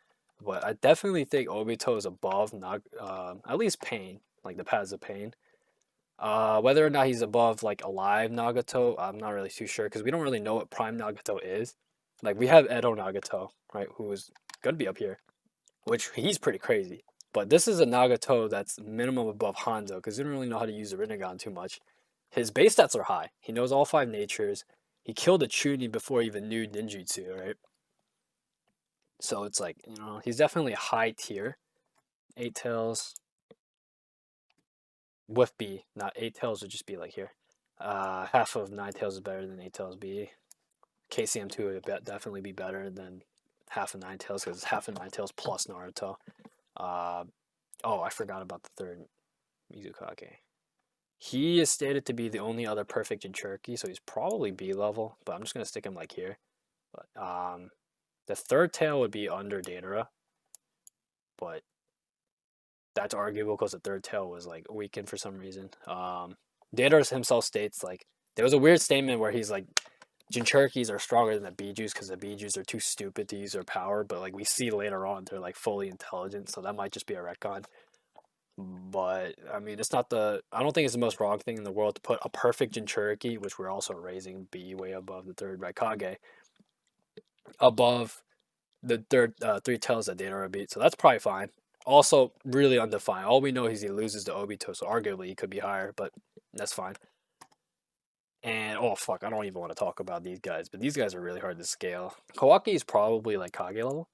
But I definitely think Obito is above at least Pain, like the Paths of Pain. Whether or not he's above like alive Nagato, I'm not really too sure because we don't really know what Prime Nagato is. Like we have Edo Nagato, right, who is gonna be up here, which he's pretty crazy. But this is a Nagato that's minimum above Hanzo because he didn't really know how to use the Rinnegan too much. His base stats are high. He knows all 5 natures. He killed a chunin before he even knew ninjutsu, right? So it's like, he's definitely a high tier. 8 tails with B, not 8 tails would just be like here. Half of 9 tails is better than 8 tails B. KCM2 would definitely be better than half of 9 tails because it's half of 9 tails plus Naruto. Oh, I forgot about the third Mizukage. He is stated to be the only other perfect Jinchuriki, so he's probably B level, but I'm just gonna stick him like here. But the third tail would be under Datara, but that's arguable because the third tail was like weakened for some reason. Datara himself states like there was a weird statement where he's like Jinchurikis are stronger than the Bijus because the Bijus are too stupid to use their power, but like we see later on they're like fully intelligent, so that might just be a retcon. But I mean, it's not I don't think it's the most wrong thing in the world to put a perfect Jinchuriki, which we're also raising B way above the third by Kage, above the third 3 tails that Datara beat. So that's probably fine. Also, really undefined. All we know is he loses to Obito, so arguably he could be higher, but that's fine. And oh fuck, I don't even want to talk about these guys, but these guys are really hard to scale. Kawaki is probably like Kage level.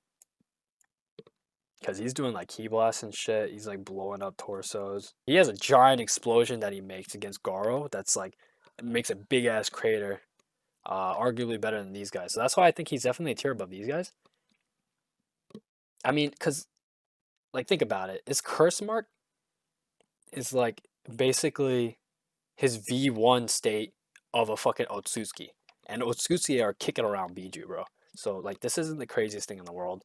Because he's doing like key blasts and shit. He's like blowing up torsos. He has a giant explosion that he makes against Garo that's like makes a big ass crater. Arguably better than these guys. So that's why I think he's definitely a tier above these guys. I mean, because like think about it. His curse mark is like basically his V1 state of a fucking Otsutsuki. And Otsutsuki are kicking around Biju, bro. So like this isn't the craziest thing in the world.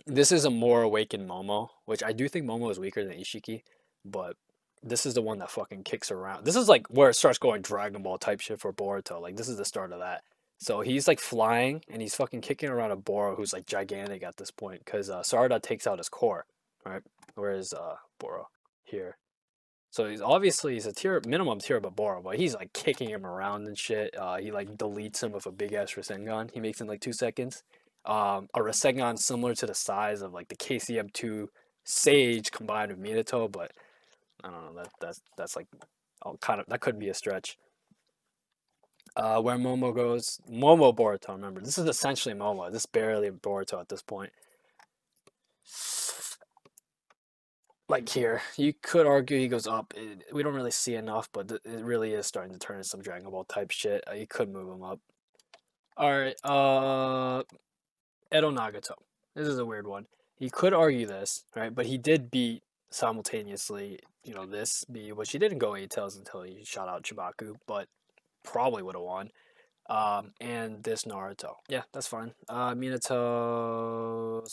This is a more awakened Momo, which I do think Momo is weaker than Ishiki, but this is the one that fucking kicks around. This is like where it starts going Dragon Ball type shit for Boruto. Like this is the start of that. So he's like flying and he's fucking kicking around a Boro who's like gigantic at this point because Sarada takes out his core, right? Whereas Boro here. So he's a tier minimum tier above Boro, but he's like kicking him around and shit. He like deletes him with a big ass Rasengan. He makes in like 2 seconds. A Rasengan similar to the size of like the KCM2 Sage combined with Minato, but I don't know that's like kind of that could be a stretch. Where Momo goes, Momo Boruto. Remember, this is essentially Momo. This is barely Boruto at this point. Like here, you could argue he goes up. We don't really see enough, but it really is starting to turn into some Dragon Ball type shit. You could move him up. All right. Edo Nagato. This is a weird one. He could argue this, right? But he did beat simultaneously, this B, which he didn't go 8 tails until he shot out Chibaku. But probably would have won. And this Naruto. Yeah, that's fine. Minato's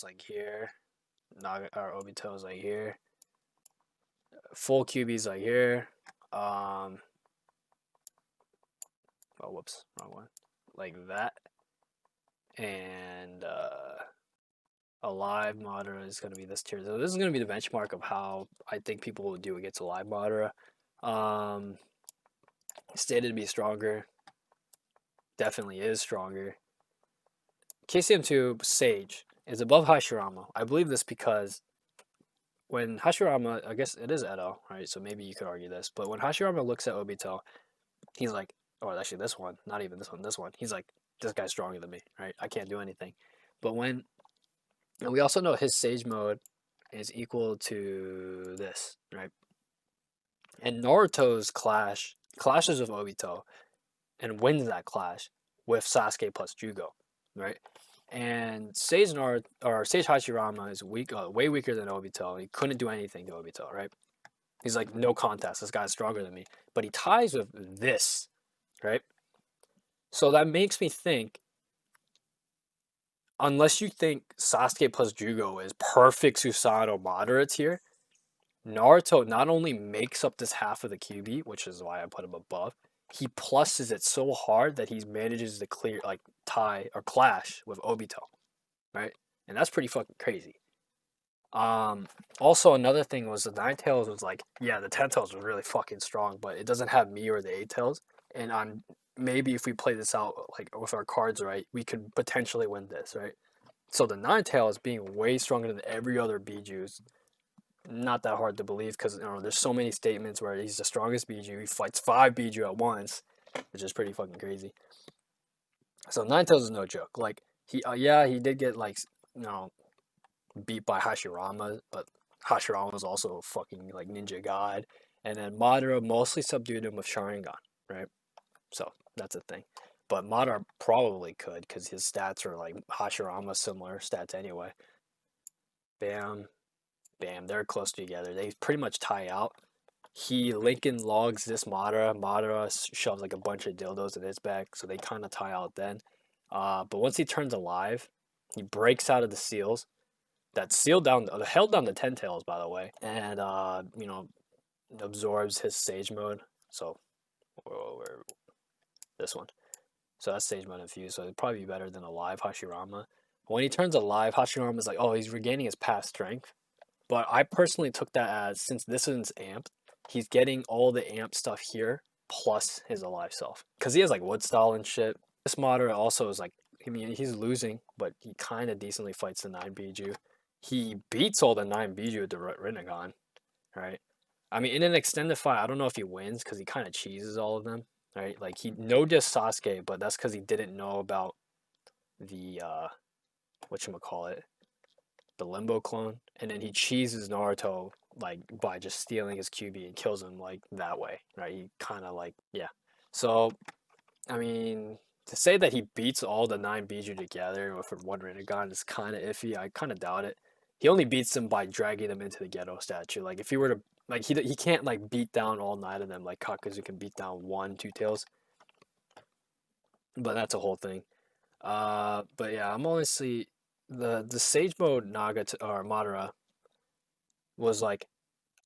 like here. Naga or Obito's like here. Full QB's like here. Um, oh, whoops, wrong one. Like that. And Alive Madara is going to be this tier. So this is going to be the benchmark of how I think people will do against Alive Madara. Stated to be stronger. Definitely is stronger. KCM2 Sage is above Hashirama. I believe this because when Hashirama, I guess it is Edo, right? So maybe you could argue this. But when Hashirama looks at Obito, he's like, or actually this one, not even this one. He's like, this guy's stronger than me, right? I can't do anything. But when, and we also know his Sage mode is equal to this, right? And Naruto's clashes with Obito and wins that clash with Sasuke plus Jugo, right? And Sage Naruto or Sage Hashirama is weak, way weaker than Obito. He couldn't do anything to Obito, right? He's like, no contest. This guy's stronger than me. But he ties with this, right? So that makes me think, unless you think Sasuke plus Jugo is perfect Susanoo moderate tier, Naruto not only makes up this half of the QB, which is why I put him above, he pluses it so hard that he manages to clear, like, tie or clash with Obito, right? And that's pretty fucking crazy. Also another thing was the Nine Tails was like, yeah, the 10 Tails was really fucking strong, but it doesn't have me or the 8 Tails. And on maybe if we play this out like with our cards right, we could potentially win this, right? So the Nine Tails being way stronger than every other Bijus, not that hard to believe because you know there's so many statements where he's the strongest Biju. He fights 5 Biju at once, which is pretty fucking crazy. So Nine Tails is no joke. Like he, yeah, he did get like you know beat by Hashirama, but Hashirama was also a fucking like ninja god. And then Madara mostly subdued him with Sharingan, right? So that's a thing. But Madara probably could because his stats are like Hashirama similar stats anyway. Bam, bam, they're close together. They pretty much tie out. He Lincoln logs this Madara. Madara shoves like a bunch of dildos in his back, so they kind of tie out then. But once he turns alive, he breaks out of the seals. That sealed down, held down the 10 tails, by the way, and you know, absorbs his Sage mode. So, where this one. So that's Sage mode infused. So it'd probably be better than Alive Hashirama. When he turns alive, Hashirama is like, oh, he's regaining his past strength. But I personally took that as since this is amped, he's getting all the amp stuff here plus his alive self because he has like wood style and shit. This Madara also is like, I mean, he's losing, but he kind of decently fights the 9 Biju. He beats all the 9 Biju with the Rinnegan, right? I mean, in an extended fight, I don't know if he wins because he kind of cheeses all of them, right? Like he no diss Sasuke, but that's because he didn't know about the whatchamacallit, the Limbo clone, and then he cheeses Naruto like by just stealing his QB and kills him like that way, right? He kind of like yeah. So I mean, to say that he beats all the 9 Biju together with one Rinnegan is kind of iffy. I kind of doubt it. He only beats them by dragging them into the ghetto statue. Like if he were to like he can't like beat down all 9 of them like Kakazu can beat down 1, 2 tails. But that's a whole thing. But yeah, I'm honestly the Sage mode Naga or Madara was like,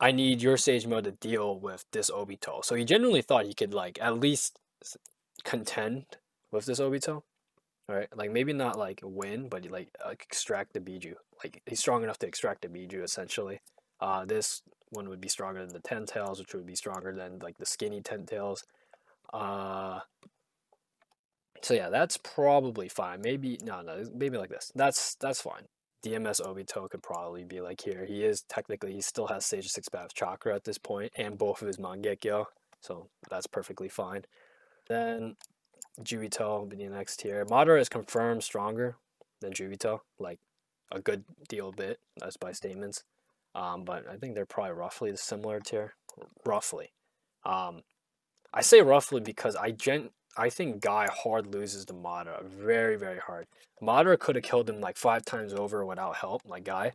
I need your Sage mode to deal with this Obito. So he genuinely thought he could like at least contend with this Obito, right? Like maybe not like win, but like extract the Biju. Like he's strong enough to extract the Biju essentially. This one would be stronger than the 10 tails, which would be stronger than like the skinny 10 tails. So yeah, that's probably fine. Maybe no, maybe like this. That's fine. DMS Obito could probably be like here. He is technically he still has Sage 6 Path Chakra at this point, and both of his Mangekyo, so that's perfectly fine. Then Jubito will be the next tier. Madara is confirmed stronger than Jubito, like a good deal bit. That's by statements. But I think they're probably roughly the similar tier. Roughly. I say roughly because I think Guy hard loses to Madara. Very, very hard. Madara could have killed him like 5 times over without help, like Guy.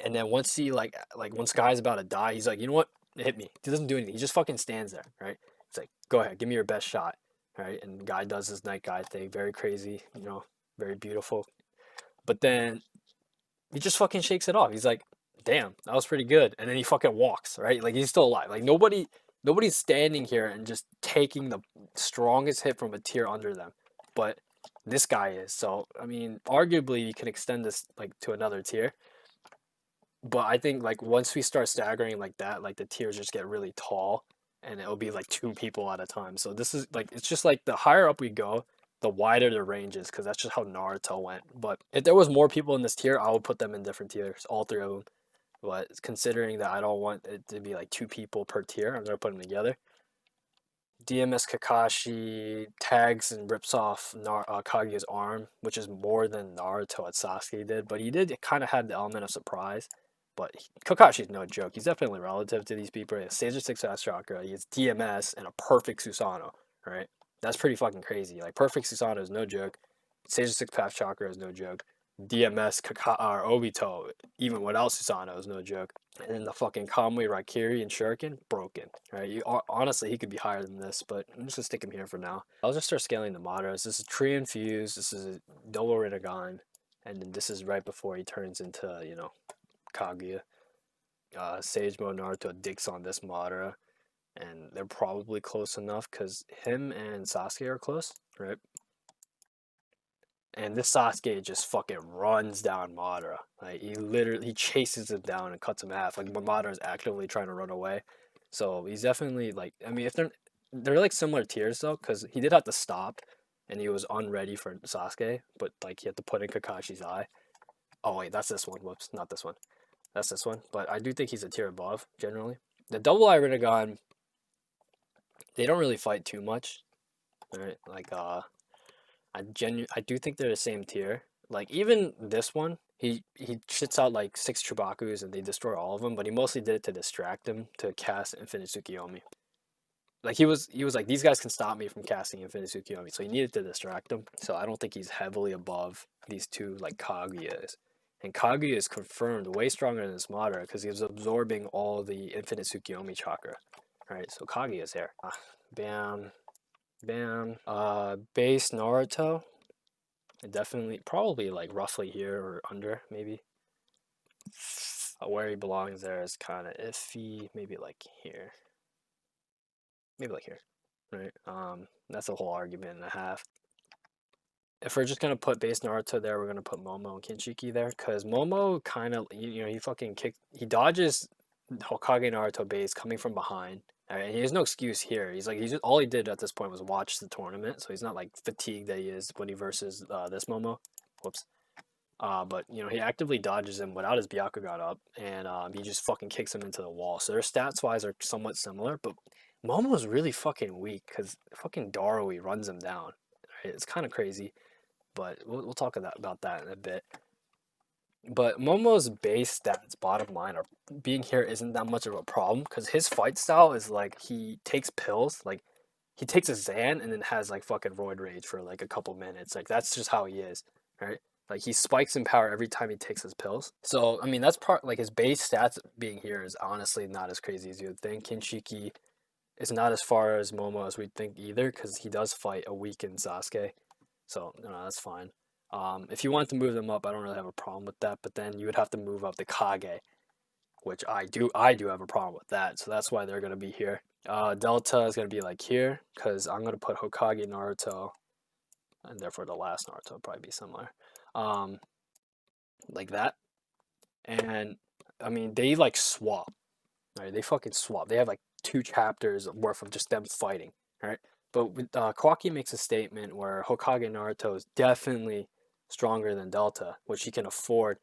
And then once he like once Guy's about to die, he's like, you know what? Hit me. He doesn't do anything. He just fucking stands there, right? It's like, go ahead, give me your best shot, right? And the guy does his night guy thing, very crazy, you know, very beautiful. But then he just fucking shakes it off. He's like, damn, that was pretty good. And then he fucking walks, right? Like he's still alive. Like nobody's standing here and just taking the strongest hit from a tier under them. But this guy is. So I mean, arguably you can extend this like to another tier. But I think like once we start staggering like that, like the tiers just get really tall and it'll be like two people at a time. So this is like it's just like the higher up we go, the wider the range is because that's just how Naruto went. But if there was more people in this tier, I would put them in different tiers, all three of them. But considering that I don't want it to be like two people per tier, I'm gonna put them together. DMS Kakashi tags and rips off Kaguya's arm, which is more than Naruto at Sasuke did. But he did kind of have the element of surprise. But Kakashi's no joke. He's definitely relative to these people. He has Sage of 6 Fast Chakra, he has DMS, and a perfect Susanoo, right? That's pretty fucking crazy. Like, perfect Susanoo is no joke. Sage of 6 Fast Chakra is no joke. DMS, or Obito, even without Susanoo, is no joke. And then the fucking Kamui, Raikiri, and Shuriken, broken, right? Honestly, he could be higher than this, but I'm just gonna stick him here for now. I'll just start scaling the Madaras. This is Tree Infused, this is a Double Rinnegan, and then this is right before he turns into, you know, Kaguya. Sage Mode Naruto dicks on this Madara, and they're probably close enough because him and Sasuke are close, right? And this Sasuke just fucking runs down Madara. Like he chases him down and cuts him in half. Like Madara is actively trying to run away, so he's definitely like. I mean, if they're like similar tiers though, because he did have to stop, and he was unready for Sasuke, but like he had to put in Kakashi's eye. Oh wait, that's this one. Whoops, not this one. That's this one. But I do think he's a tier above, generally. The Double Eye Rinnegan, they don't really fight too much. Right? Like, I do think they're the same tier. Like, even this one, he shits out like 6 Chubakus and they destroy all of them, but he mostly did it to distract him to cast Infinite Tsukiyomi. Like, he was like, these guys can stop me from casting Infinite Tsukiyomi, so he needed to distract them. So I don't think he's heavily above these two, like, Kaguyas. And Kaguya is confirmed way stronger than this Madara because he was absorbing all the Infinite Tsukiyomi chakra. Right, so Kaguya is there. Bam. Bam. Base Naruto. Definitely, probably like roughly here or under, maybe. Where he belongs there is kind of iffy. Maybe like here. Maybe like here. Right? That's a whole argument and a half. If we're just gonna put base Naruto there, we're gonna put Momo and Kinshiki there, cause Momo kind of, you know, he dodges Hokage Naruto base coming from behind, and he has no excuse here. All he did at this point was watch the tournament, so he's not like fatigued that he is when he versus this Momo. Whoops. But you know, he actively dodges him without his Byakugan up, and he just fucking kicks him into the wall. So their stats wise are somewhat similar, but Momo's really fucking weak because fucking Darui runs him down. Right? It's kind of crazy. But we'll talk about that in a bit. But Momo's base stats, bottom line, are being here isn't that much of a problem because his fight style is like he takes pills, like he takes a Xan and then has like fucking Roid Rage for like a couple minutes. Like that's just how he is, right? Like he spikes in power every time he takes his pills. So I mean that's part like his base stats being here is honestly not as crazy as you would think. Kinshiki is not as far as Momo as we'd think either because he does fight a weakened Sasuke. So, you know, that's fine. If you want to move them up, I don't really have a problem with that. But then you would have to move up the Kage, which I do have a problem with that. So that's why they're going to be here. Delta is going to be like here because I'm going to put Hokage Naruto, and therefore the last Naruto will probably be similar. Like that. And, I mean, they like swap. Right? They fucking swap. They have like 2 chapters worth of just them fighting. Right? But with, Kawaki makes a statement where Hokage Naruto is definitely stronger than Delta, which he can afford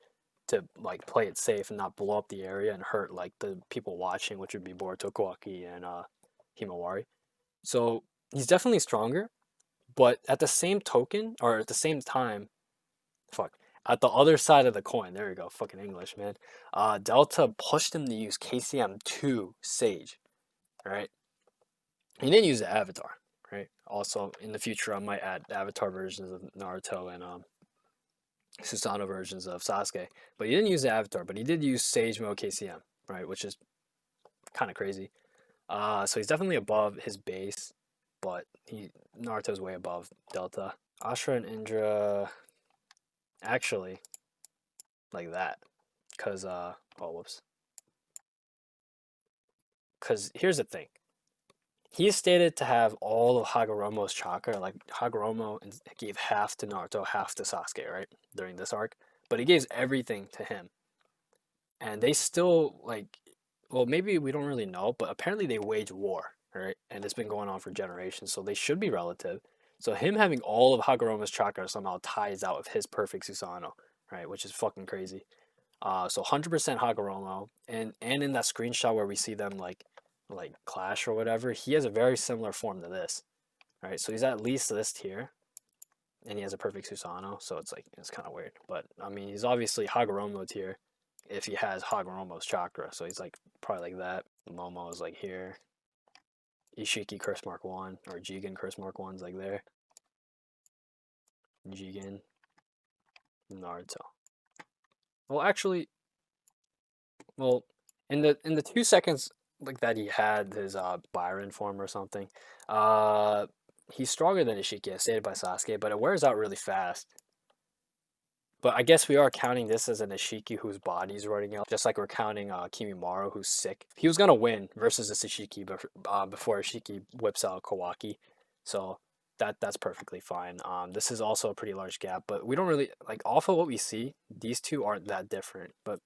to like play it safe and not blow up the area and hurt like the people watching, which would be Boruto, Kawaki, and Himawari. So he's definitely stronger, but at the same token, or at the same time, fuck, at the other side of the coin, there you go, fucking English, man. Delta pushed him to use KCM2 Sage, right? He didn't use the Avatar, right? Also, in the future, I might add Avatar versions of Naruto and Susanoo versions of Sasuke. But he didn't use the Avatar, but he did use Sage Mode KCM, right? Which is kind of crazy. So he's definitely above his base, but Naruto's way above Delta. Ashura and Indra, actually, like that, cause oh whoops, cause here's the thing. He is stated to have all of Hagoromo's chakra. Like Hagoromo gave half to Naruto, half to Sasuke, right? During this arc. But he gives everything to him. And they still like well, maybe we don't really know, but apparently they wage war, right? And it's been going on for generations, so they should be relative. So him having all of Hagoromo's chakra somehow ties out of his perfect Susanoo, right? Which is fucking crazy. So 100% Hagoromo, and in that screenshot where we see them like clash or whatever, he has a very similar form to this, right? So he's at least this tier, and he has a perfect Susanoo, so it's like it's kind of weird. But I mean, he's obviously Hagoromo tier if he has Hagoromo's chakra, so he's like probably like that. Momo is like here. Ishiki curse mark 1 or Jigen curse mark 1's like there. Jigen, Naruto. Well, actually, well, in the 2 seconds like that he had his Byron form or something, uh, he's stronger than Ishiki, as stated by Sasuke, but it wears out really fast. But I guess we are counting this as an Ishiki whose body's running out, just like we're counting Kimimaro who's sick. He was gonna win versus this Ishiki before Ishiki whips out Kawaki, so that's perfectly fine. This is also a pretty large gap, but we don't really like off of what we see. These two aren't that different, but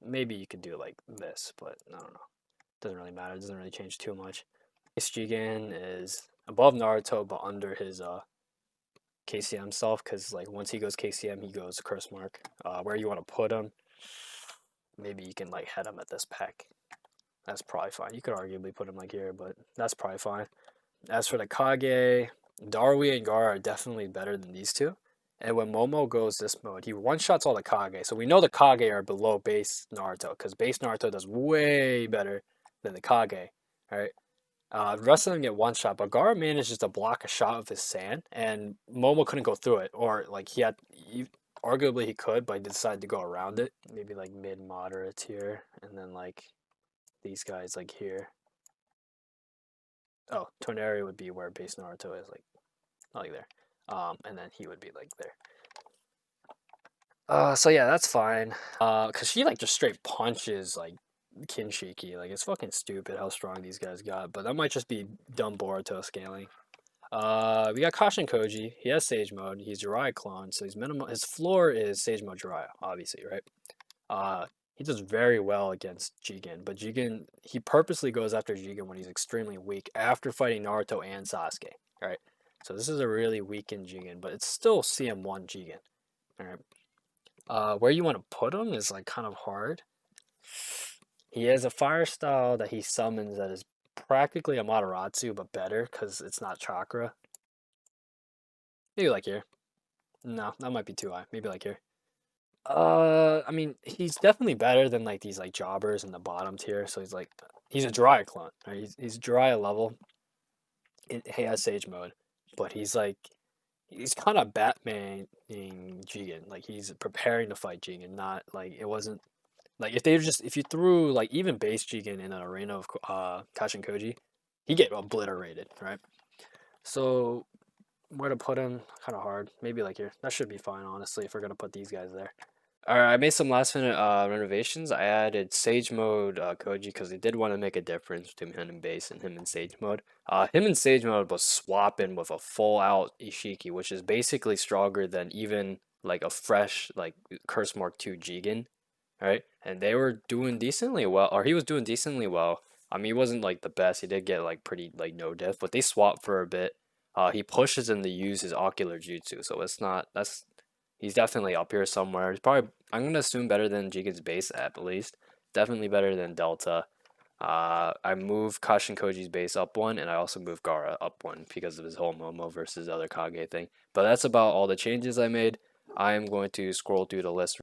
maybe you could do like this, but I don't know. Doesn't really matter. It doesn't really change too much. Ace Jigen is above Naruto, but under his KCM self, because like once he goes KCM, he goes curse mark. Where you want to put him, maybe you can like head him at this pack. That's probably fine. You could arguably put him like here, but that's probably fine. As for the Kage, Darui and Gaara are definitely better than these two. And when Momo goes this mode, he one-shots all the Kage. So we know the Kage are below base Naruto, because base Naruto does way better than the Kage. Right? The rest of them get one shot, but Gaara manages to block a shot with his sand, and Momo couldn't go through it. Or like arguably he could, but he decided to go around it. Maybe like mid moderate here, and then like these guys like here. Oh, Toneri would be where base Naruto is, like there. And then he would be like there. So yeah, that's fine. Cause she like just straight punches like Kinshiki. Like it's fucking stupid how strong these guys got. But that might just be dumb Boruto scaling. We got Kashin Koji. He has Sage Mode. He's Jiraiya clone, so he's minimum. His floor is Sage Mode Jiraiya, obviously, right? He does very well against Jigen, but Jigen he purposely goes after Jigen when he's extremely weak after fighting Naruto and Sasuke. Right, so this is a really weakened Jigen, but it's still CM1 Jigen. All right, where you want to put him is like kind of hard. He has a fire style that he summons that is practically a Mataratsu, but better because it's not chakra. Maybe like here. No, that might be too high. Maybe like here. I mean, he's definitely better than like these like jobbers in the bottom tier. So he's a Jiraiya clone, right? He's Jiraiya level. He has Sage mode, but he's kind of Batmaning Jigen. Like he's preparing to fight Jigen, not like it wasn't like if you threw like even base Jigen in an arena of Kashin Koji, he get obliterated, right? So where to put him? Kind of hard. Maybe like here. That should be fine, honestly, if we're gonna put these guys there. All right, I made some last minute renovations. I added Sage Mode Koji because they did want to make a difference between him and base and him in Sage Mode. Him in Sage Mode was swapping with a full out Ishiki, which is basically stronger than even like a fresh like Curse Mark 2 Jigen, right? And they were doing decently well, or he was doing decently well. I mean, he wasn't like the best. He did get like pretty like no diff, but they swapped for a bit. He pushes him to use his ocular jutsu, so it's not that's he's definitely up here somewhere. He's probably I'm gonna assume better than Jigen's base at least. Definitely better than Delta. I moved Kashin Koji's base up one, and I also moved Gaara up one because of his whole Momo versus other Kage thing. But that's about all the changes I made. I am going to scroll through the list